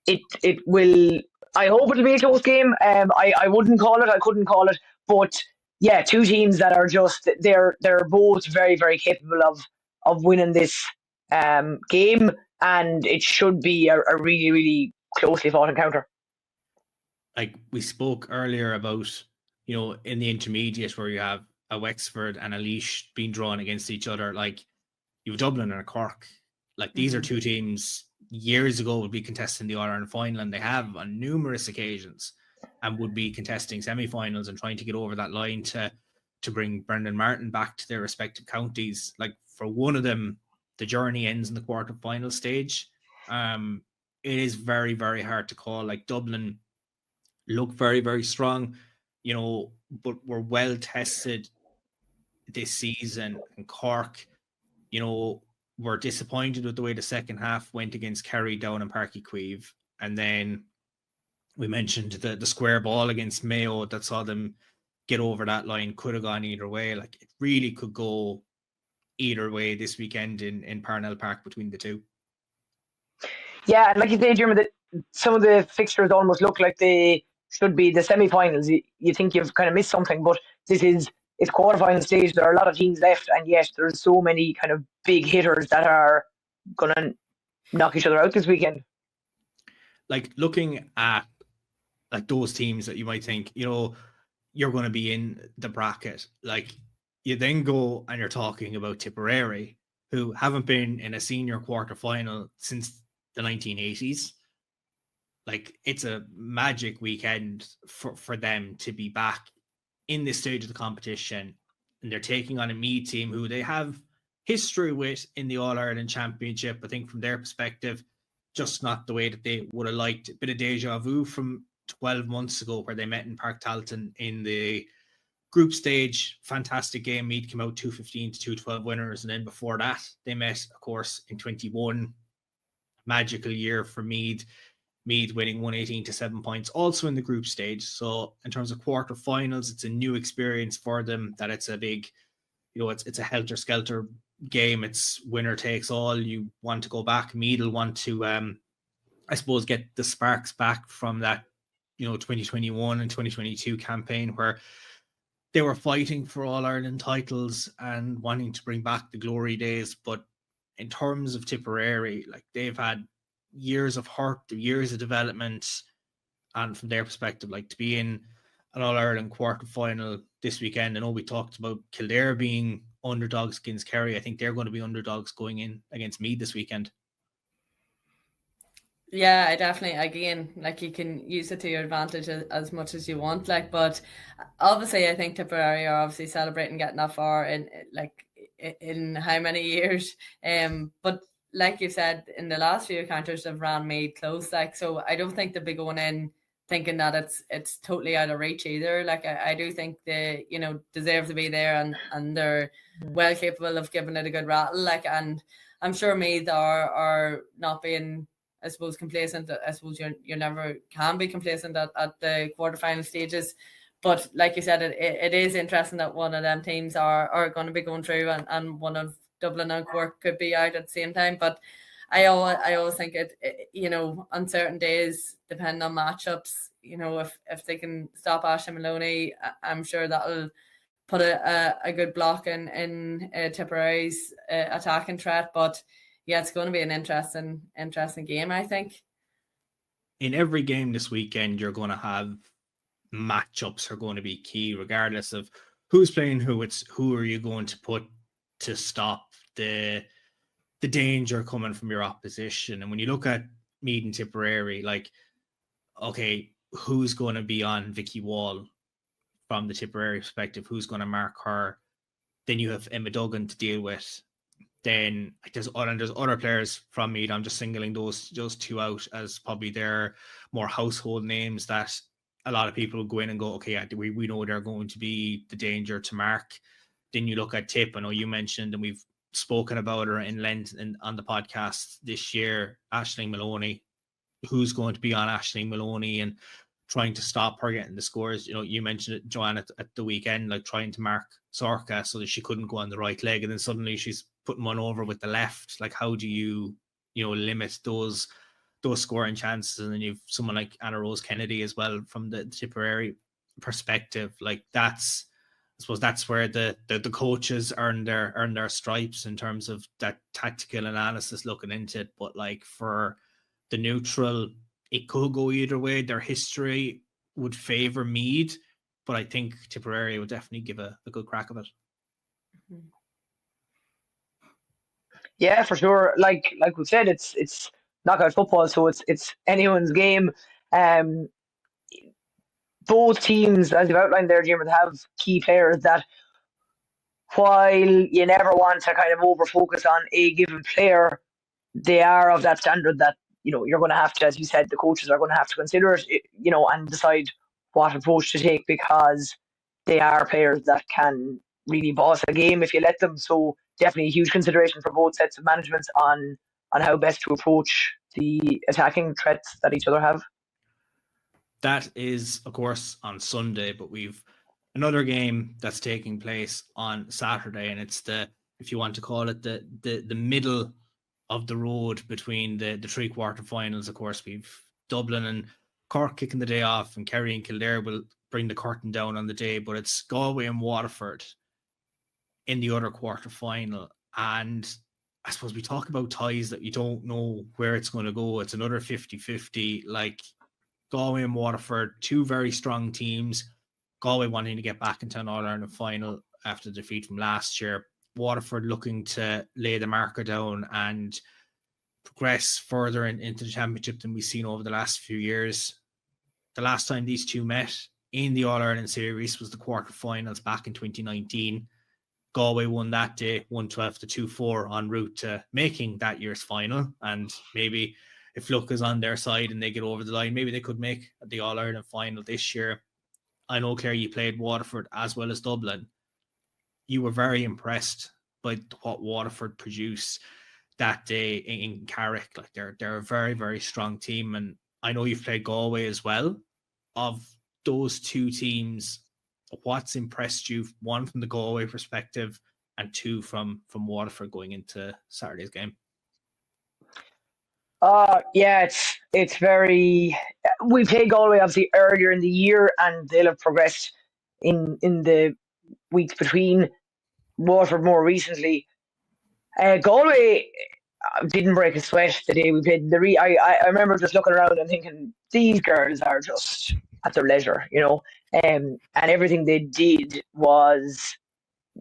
It will. I hope it'll be a close game. I wouldn't call it. I couldn't call it. But yeah, two teams that are just they're both very, very capable of winning this game, and it should be a really, really closely fought encounter. Like we spoke earlier about, in the intermediate where you have a Wexford and a Laois being drawn against each other, like you've Dublin and a Cork. Like these are two teams years ago would be contesting the All-Ireland final, and they have on numerous occasions, and would be contesting semi-finals and trying to get over that line to bring Brendan Martin back to their respective counties. Like for one of them, the journey ends in the quarter-final stage. It is very, very hard to call. Like Dublin look very, very strong, but were well tested this season. And Cork, were disappointed with the way the second half went against Kerry down in Páirc Uí Chaoimh. And then we mentioned the square ball against Mayo that saw them get over that line. Could have gone either way. Like it really could go either way this weekend in Parnell Park between the two. Yeah, and like you say, Jeremy, some of the fixtures almost look like they should be the semi-finals. You think you've kind of missed something, but it's quarter-final stage. There are a lot of teams left, and yet there's so many kind of big hitters that are going to knock each other out this weekend. Like looking at like those teams that you might think, you're going to be in the bracket. Like you then go and you're talking about Tipperary, who haven't been in a senior quarter-final since the 1980s. Like it's a magic weekend for them to be back in this stage of the competition, and they're taking on a Meath team who they have history with in the All-Ireland Championship. I think from their perspective, just not the way that they would have liked. A bit of deja vu from 12 months ago where they met in Park Talton in the group stage. Fantastic game. Meath came out 215 to 212 winners. And then before that, they met, of course, in 21. Magical year for Meath. Meath winning 118 to 7 points, also in the group stage. So in terms of quarterfinals, it's a new experience for them. That it's a big, it's a helter-skelter game. It's winner takes all. You want to go back. Meath will want to, I suppose, get the sparks back from that, 2021 and 2022 campaign where they were fighting for All-Ireland titles and wanting to bring back the glory days. But in terms of Tipperary, like they've had years of hurt, years of development, and from their perspective, like to be in an All-Ireland quarter-final this weekend. I know we talked about Kildare being underdogs against Kerry. I think they're going to be underdogs going in against Meath this weekend. Yeah, I definitely, again, like you can use it to your advantage as much as you want, like, but obviously I think Tipperary are obviously celebrating getting that far in how many years, but like you said, in the last few encounters they've ran Meath close, like, so I don't think they'll be going in thinking that it's totally out of reach either. Like I do think they, you know, deserve to be there, and they're well capable of giving it a good rattle, like, and I'm sure Meath are not being, I suppose, complacent. I suppose you never can be complacent at the quarterfinal stages. But like you said, it is interesting that one of them teams are going to be going through, and one of Dublin and Cork could be out at the same time. But I always think it you know, on certain days, depending on matchups, you know, if they can stop Aisling Maloney, I'm sure that'll put a good block in Tipperary's attacking threat. But yeah, it's going to be an interesting game, I think. In every game this weekend, you're going to have matchups are going to be key, regardless of who's playing who. It's who are you going to put to stop the danger coming from your opposition. And when you look at Meath and Tipperary, like, okay, who's going to be on Vicky Wall from the Tipperary perspective? Who's going to mark her? Then you have Emma Duggan to deal with. Then there's other players from Meath. I'm just singling those two out as probably their more household names that a lot of people go in and go, okay, we know they're going to be the danger to mark. Then you look at Tip. I know you mentioned, and we've spoken about her in length on the podcast this year, Aisling Maloney. Who's going to be on Aisling Maloney and trying to stop her getting the scores? You know, you mentioned it, Joanne, at the weekend, like trying to mark Sorka so that she couldn't go on the right leg, and then suddenly she's putting one over with the left. Like, how do you limit those scoring chances? And then you've someone like Anna Rose Kennedy as well from the Tipperary perspective. Like, I suppose that's where the coaches earn their stripes in terms of that tactical analysis looking into it. But like, for the neutral, it could go either way. Their history would favour Meath, but I think Tipperary would definitely give a good crack of it. Yeah, for sure. Like we said, it's knockout football, so it's anyone's game. Both teams, as you've outlined there, Jim, have key players that, while you never want to kind of over focus on a given player, they are of that standard that, you know, you're going to have to, as you said, the coaches are going to have to consider it, you know, and decide what approach to take, because they are players that can really boss a game if you let them. So definitely a huge consideration for both sets of managements on how best to approach the attacking threats that each other have. That is, of course, on Sunday, but we've another game that's taking place on Saturday, and it's if you want to call it the middle of the road between the three quarterfinals. Of course, we've Dublin and Cork kicking the day off, and Kerry and Kildare will bring the curtain down on the day, but it's Galway and Waterford in the other quarterfinal. And I suppose we talk about ties that you don't know where it's going to go. It's another 50-50. Like, Galway and Waterford, two very strong teams. Galway wanting to get back into an All-Ireland final after the defeat from last year. Waterford looking to lay the marker down and progress further into the championship than we've seen over the last few years. The last time these two met in the All-Ireland series was the quarterfinals back in 2019. Galway won that day 112-2-4 en route to making that year's final. And maybe if luck is on their side and they get over the line, maybe they could make the All-Ireland final this year. I know, Clare, you played Waterford as well as Dublin. You were very impressed by what Waterford produced that day in Carrick. Like, they're a very, very strong team. And I know you've played Galway as well. Of those two teams, what's impressed you, one from the Galway perspective and two from Waterford going into Saturday's game? Yeah, it's very. We played Galway obviously earlier in the year, and they'll have progressed in the weeks between. Waterford more recently. Galway didn't break a sweat the day we played. I remember just looking around and thinking, these girls are just at their leisure, you know. And everything they did was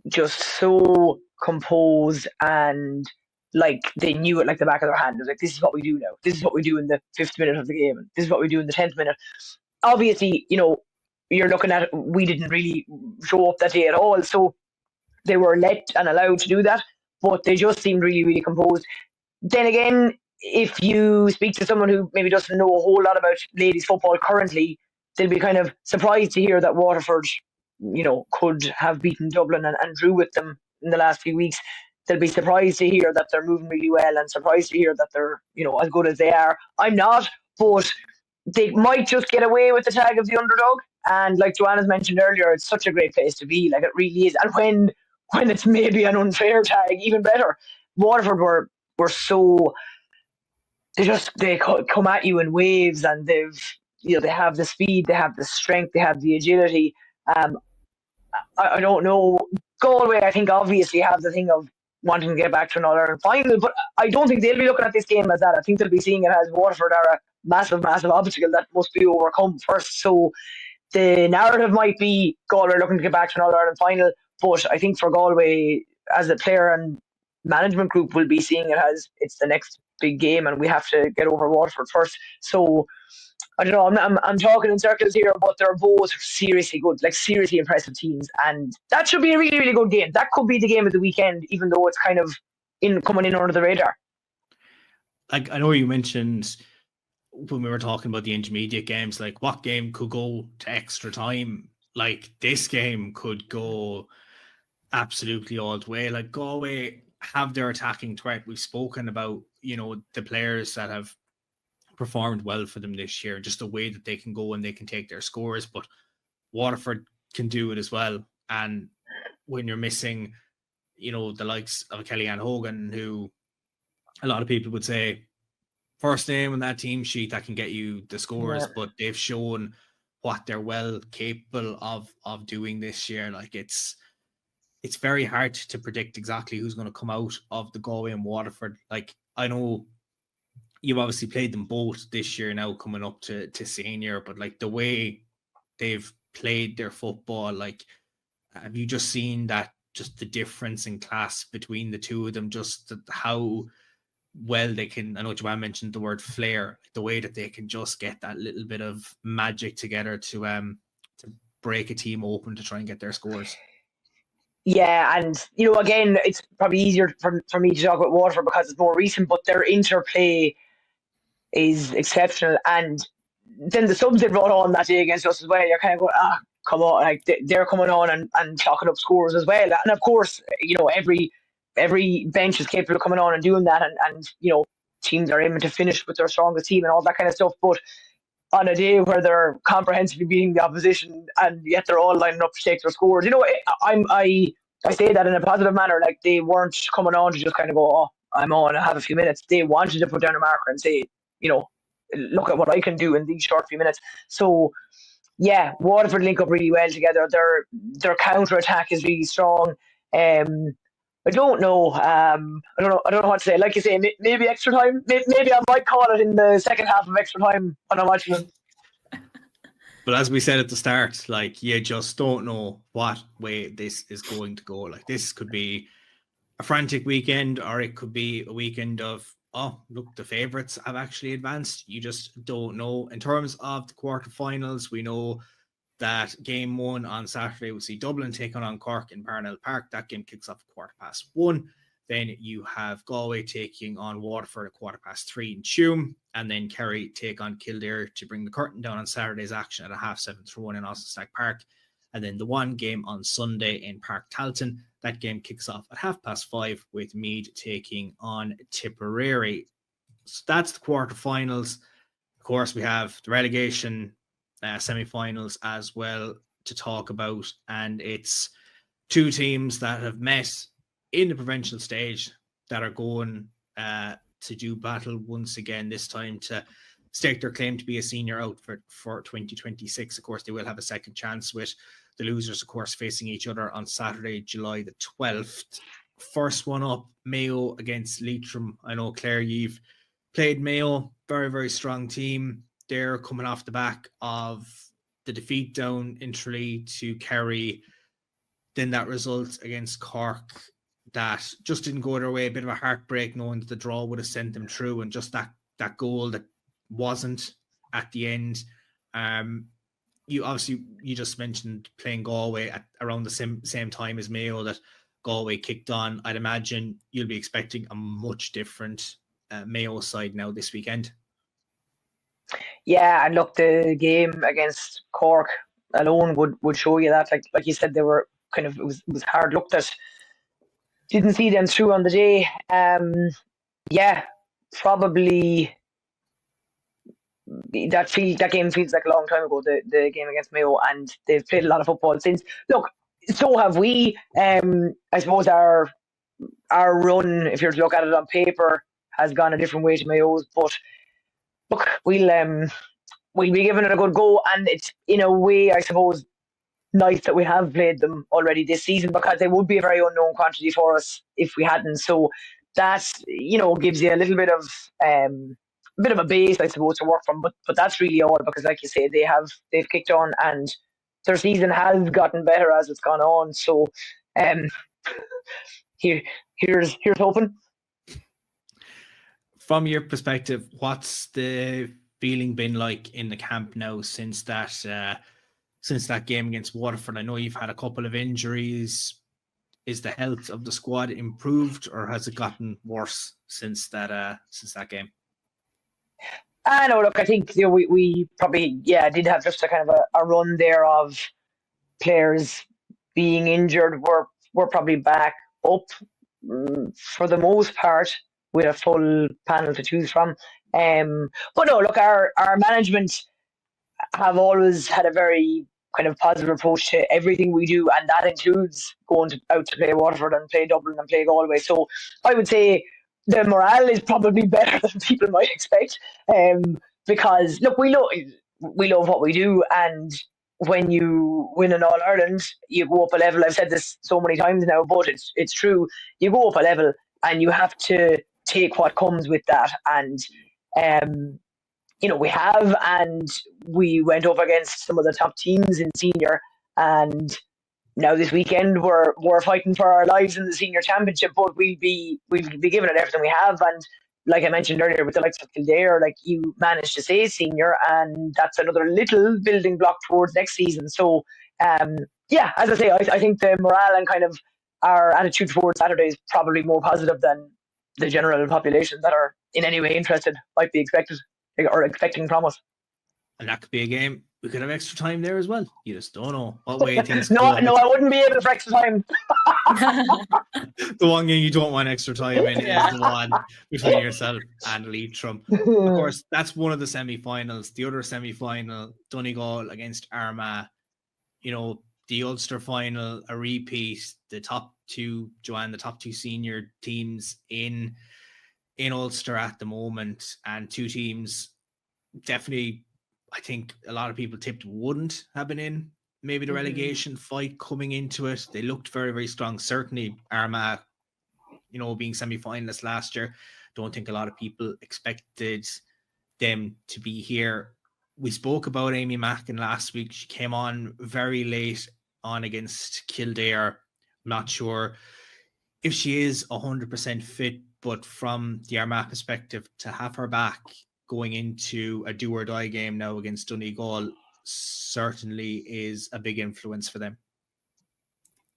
just so composed and like they knew it like the back of their hand. It was like, this is what we do now. This is what we do in the 5th minute of the game. And this is what we do in the 10th minute. Obviously, you're looking at it, we didn't really show up that day at all. So they were let and allowed to do that, but they just seemed really, really composed. Then again, if you speak to someone who maybe doesn't know a whole lot about ladies football currently, they'll be kind of surprised to hear that Waterford, could have beaten Dublin and drew with them in the last few weeks. They'll be surprised to hear that they're moving really well and surprised to hear that they're, as good as they are. I'm not, but they might just get away with the tag of the underdog. And like Joanne has mentioned earlier, it's such a great place to be. Like, it really is. And when it's maybe an unfair tag, even better. Waterford were so, they come at you in waves, and they have the speed, they have the strength, they have the agility. I don't know. Galway, I think, obviously have the thing of wanting to get back to an All-Ireland final, but I don't think they'll be looking at this game as that. I think they'll be seeing it as Waterford are a massive, massive obstacle that must be overcome first. So the narrative might be Galway looking to get back to an All-Ireland final, but I think for Galway, as a player and management group, will be seeing it as it's the next big game and we have to get over Waterford first. So I don't know, I'm talking in circles here, but they're both seriously good, like seriously impressive teams, and that should be a really, really good game. That could be the game of the weekend, even though it's kind of coming in under the radar. Like, I know you mentioned when we were talking about the intermediate games, like what game could go to extra time? Like, this game could go absolutely all the way. Like, Galway have their attacking threat. We've spoken about, the players that have performed well for them this year, just the way that they can go and they can take their scores, but Waterford can do it as well. And when you're missing, the likes of Kellyanne Hogan, who a lot of people would say first name on that team sheet that can get you the scores, but they've shown what they're well capable of doing this year. Like, it's very hard to predict exactly who's going to come out of the Galway and Waterford. Like, I know you've obviously played them both this year now, coming up to senior, but like the way they've played their football, like, have you just seen that, just the difference in class between the two of them, just how well they can, I know Joanne mentioned the word flair, the way that they can just get that little bit of magic together to break a team open to try and get their scores. Yeah, and again, it's probably easier for me to talk about Waterford because it's more recent, but their interplay is exceptional. And then the subs they brought on that day against us as well, you're kind of going, come on, like they're coming on and chalking up scores as well. And of course, every bench is capable of coming on and doing that, and teams are aiming to finish with their strongest team and all that kind of stuff. But on a day where they're comprehensively beating the opposition and yet they're all lining up to take their scores, I say that in a positive manner. Like, they weren't coming on to just kind of go, I'm on, I have a few minutes. They wanted to put down a marker and say, look at what I can do in these short few minutes. So yeah, Waterford link up really well together. Their counter attack is really strong. I don't know. I don't know what to say. Like you say, maybe extra time. Maybe I might call it in the second half of extra time when I'm watching it. But as we said at the start, like, you just don't know what way this is going to go. Like, this could be a frantic weekend, or it could be a weekend of, look, the favourites have actually advanced. You just don't know. In terms of the quarterfinals, we know that game 1 on Saturday, we'll see Dublin taking on Cork in Parnell Park. That game kicks off at 1:15. Then you have Galway taking on Waterford at 3:15 in Tuam. And then Kerry take on Kildare to bring the curtain down on Saturday's action at 7:30 throw in Austin Park. And then the one game on Sunday in Park Talton. That game kicks off at 5:30 with Meath taking on Tipperary. So that's the quarterfinals. Of course, we have the relegation semi-finals as well to talk about. And it's two teams that have met in the provincial stage that are going to do battle once again, this time to stake their claim to be a senior outfit for 2026. Of course, they will have a second chance with the losers, of course, facing each other on Saturday, July the 12th. First one up, Mayo against Leitrim. I know, Claire, you've played Mayo, very, very strong team. They're coming off the back of the defeat down in Tralee to Kerry. then that result against Cork that just didn't go their way, a bit of a heartbreak knowing that the draw would have sent them through, and just that goal that wasn't at the end. You just mentioned playing Galway at around the same time as Mayo that Galway kicked on. I'd imagine you'll be expecting a much different Mayo side now this weekend. Yeah, and look, the game against Cork alone would show you that. Like you said, they were kind of, it was hard looked at. Didn't see them through on the day. Yeah, probably that game feels like a long time ago, the game against Mayo, and they've played a lot of football since. Look, so have we. I suppose our run, if you're to look at it on paper, has gone a different way to Mayo's, but look, we'll be giving it a good go, and it's in a way, I suppose, nice that we have played them already this season, because they would be a very unknown quantity for us if we hadn't. So that, gives you a little bit of a base, I suppose, to work from. But that's really all, because like you say, they've kicked on, and their season has gotten better as it's gone on. So here's hoping. From your perspective, what's the feeling been like in the camp now since that game against Waterford? I know you've had a couple of injuries. Is the health of the squad improved, or has it gotten worse since that game? No, look, I think we probably did have just a kind of a run there of players being injured. We're probably back up for the most part with a full panel to choose from. But no, look, our management have always had a very kind of positive approach to everything we do, and that includes going out to play Waterford and play Dublin and play Galway. So I would say the morale is probably better than people might expect, because look, we love what we do, and when you win an All-Ireland, you go up a level. I've said this so many times now, but it's true. You go up a level, and you have to take what comes with that. And we have, and we went up against some of the top teams in senior, and now this weekend we're fighting for our lives in the senior championship, but we'll be giving it everything we have. And like I mentioned earlier, with the likes of Kildare, like, you managed to say senior, and that's another little building block towards next season. So as I say, I think the morale and kind of our attitude towards Saturday is probably more positive than the general population that are in any way interested might be expecting from us. And that could be a game. We could have extra time there as well. You just don't know what way things no, I wouldn't be able for extra time. The one game you don't want extra time in is the one between yourself and Leitrim. Of course, that's one of the semi-finals. The other semi-final, Donegal against Armagh. The Ulster final, a repeat. The top two senior teams in Ulster at the moment, and two teams definitely, I think a lot of people tipped wouldn't have been in maybe the relegation fight coming into it. They looked very, very strong. Certainly Armagh, being semi-finalists last year, don't think a lot of people expected them to be here. We spoke about Amy Mackin last week. She came on very late on against Kildare. I'm not sure if she is 100% fit, but from the Armagh perspective, to have her back going into a do or die game now against Donegal certainly is a big influence for them.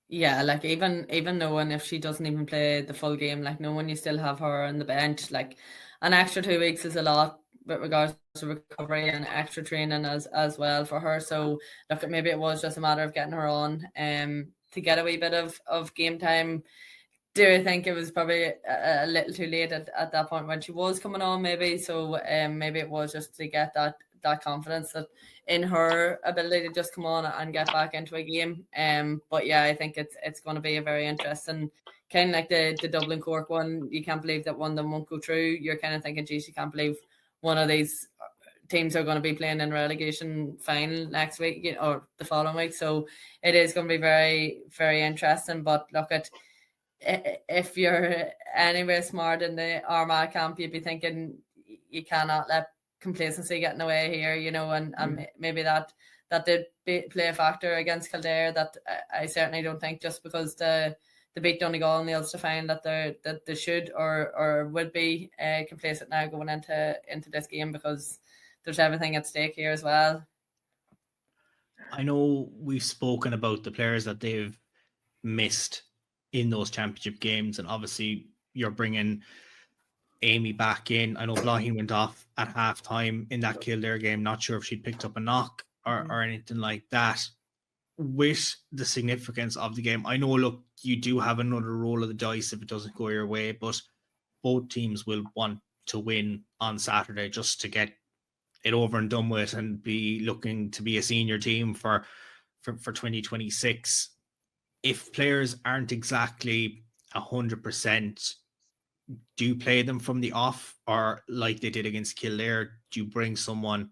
Yeah, like even knowing if she doesn't even play the full game, like knowing you still have her on the bench, like an extra 2 weeks is a lot with regards to recovery and extra training as well for her. So look, maybe it was just a matter of getting her on to get a wee bit of game time. Do you think it was probably a little too late at that point when she was coming on, maybe? So maybe it was just to get that confidence that in her ability to just come on and get back into a game. But yeah, I think it's going to be a very interesting, kind of like the Dublin Cork one. You can't believe that one of them won't go through. You're kind of thinking, geez, you can't believe one of these teams are going to be playing in relegation final next week, or the following week. So it is going to be very, very interesting. But look, if you're anywhere smart in the Armagh camp, you'd be thinking you cannot let complacency get in the way here, and maybe that did play a factor against Kildare. That I certainly don't think just because the beat Donegal in the Ulster final that they should or would be complacent now going into this game, because there's everything at stake here as well. I know we've spoken about the players that they've missed in those championship games, and obviously you're bringing Amy back in. I know Blahin went off at half time in that Kildare game. Not sure if she'd picked up a knock or anything like that. With the significance of the game, I know, look, you do have another roll of the dice if it doesn't go your way, but both teams will want to win on Saturday just to get it over and done with and be looking to be a senior team for 2026. If players aren't exactly 100%, do you play them from the off, or like they did against Kildare, do you bring someone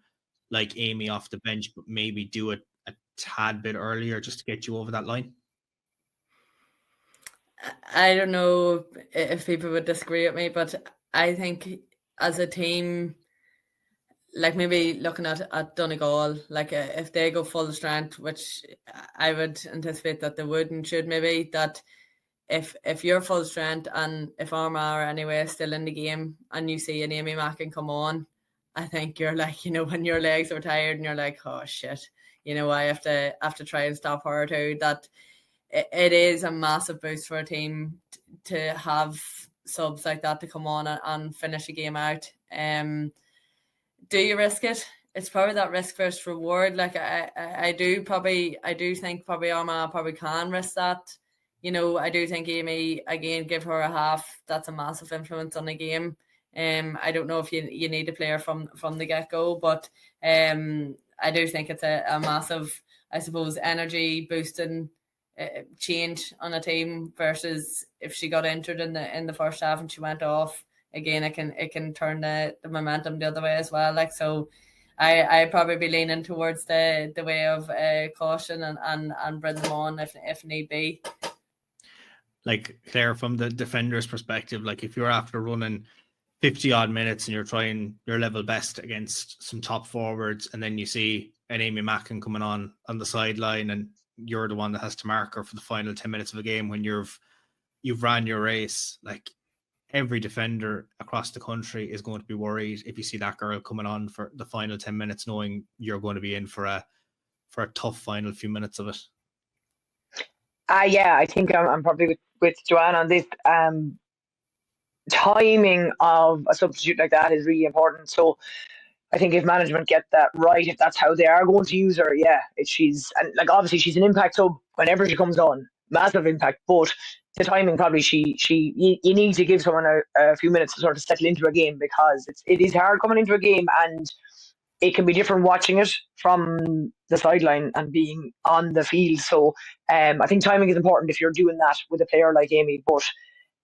like Amy off the bench but maybe do it a tad bit earlier just to get you over that line? I don't know if people would disagree with me, but I think as a team, like maybe looking at Donegal, like if they go full strength, which I would anticipate that they would and should, maybe that if you're full strength and if Armagh are anyway still in the game and you see an Amy Mackin come on, I think you're like, when your legs are tired and you're like, oh shit, I have to try and stop her too. That it is a massive boost for a team to have subs like that to come on and finish a game out. Do you risk it? It's probably that risk versus reward. Like I do think probably Armagh probably can risk that. I do think Amy, again, give her a half. That's a massive influence on the game. I don't know if you need a player from the get-go, but I do think it's a massive, I suppose, energy boosting change on a team versus if she got injured in the first half and she went off. Again, it can turn the momentum the other way as well. Like, so I'd probably be leaning towards the way of caution and bring them on if need be. Like, Claire, from the defender's perspective, like if you're after running 50 odd minutes and you're trying your level best against some top forwards, and then you see an Amy Mackin coming on the sideline and you're the one that has to mark her for the final 10 minutes of a game when you've ran your race, like every defender across the country is going to be worried if you see that girl coming on for the final 10 minutes, knowing you're going to be in for a tough final few minutes of it. Yeah, I think I'm probably with Joanne on this. Timing of a substitute like that is really important. So I think if management get that right, if that's how they are going to use her, and like obviously she's an impact sub whenever she comes on, massive impact. But the timing, probably you need to give someone a few minutes to sort of settle into a game, because it is hard coming into a game, and it can be different watching it from the sideline and being on the field. So I think timing is important if you're doing that with a player like Amy. But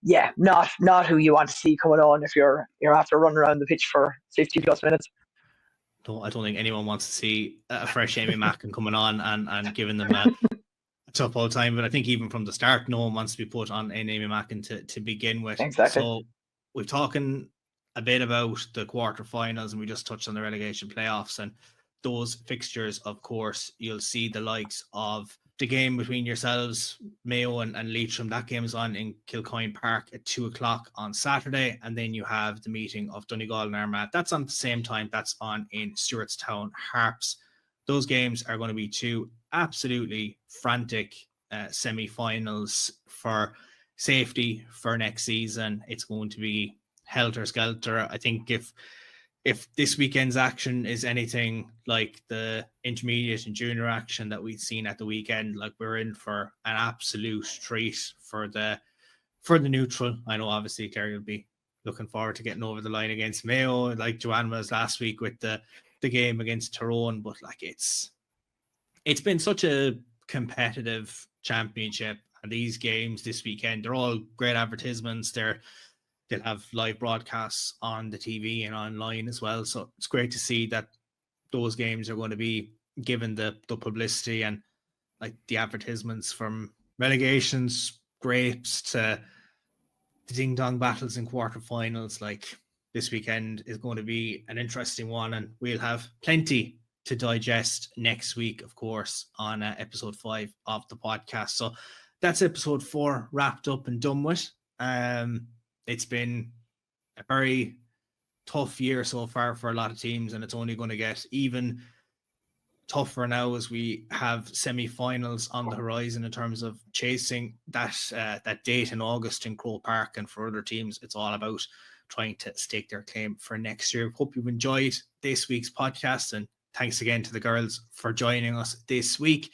yeah, not who you want to see coming on if you're after running around the pitch for 50 plus minutes. No, I don't think anyone wants to see a fresh Amy Mackin coming on and giving them a tough old time. But I think even from the start, no one wants to be put on an Amy Mackin to begin with. Exactly. So we're talking a bit about the quarterfinals, and we just touched on the relegation playoffs and those fixtures. Of course, you'll see the likes of the game between yourselves, Mayo and Leitrim. That game is on in Kilcoyne Park at 2:00 on Saturday. And then you have the meeting of Donegal and Armagh. That's on at the same time. That's on in Stewartstown Harps. Those games are going to be two absolutely frantic semi-finals for safety for next season. It's going to be helter-skelter. I think if this weekend's action is anything like the intermediate and junior action that we've seen at the weekend, like we're in for an absolute treat for the neutral. I know obviously Clare will be looking forward to getting over the line against Mayo, like Joanne was last week with the game against Tyrone. But like it's been such a competitive championship, and these games this weekend, they're all great advertisements. They'll have live broadcasts on the TV and online as well. So it's great to see that those games are going to be given the publicity and like the advertisements, from relegation scrapes to the ding-dong battles in quarterfinals. Like this weekend is going to be an interesting one, and we'll have plenty to digest next week, of course, on episode 5 of the podcast. So that's episode 4 wrapped up and done with. It's been a very tough year so far for a lot of teams, and it's only going to get even tougher now as we have semi-finals on the horizon in terms of chasing that date in August in Croke Park. And for other teams, it's all about trying to stake their claim for next year. Hope you've enjoyed this week's podcast, and thanks again to the girls for joining us this week.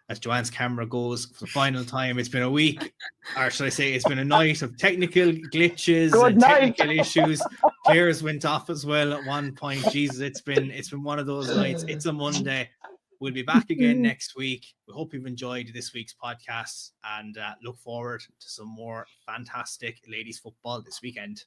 As Joanne's camera goes for the final time, it's been a week, or should I say it's been a night of technical glitches and technical issues. Claire's went off as well at one point. Jesus, it's been one of those nights. It's a Monday. We'll be back again next week. We hope you've enjoyed this week's podcast, and look forward to some more fantastic ladies football this weekend.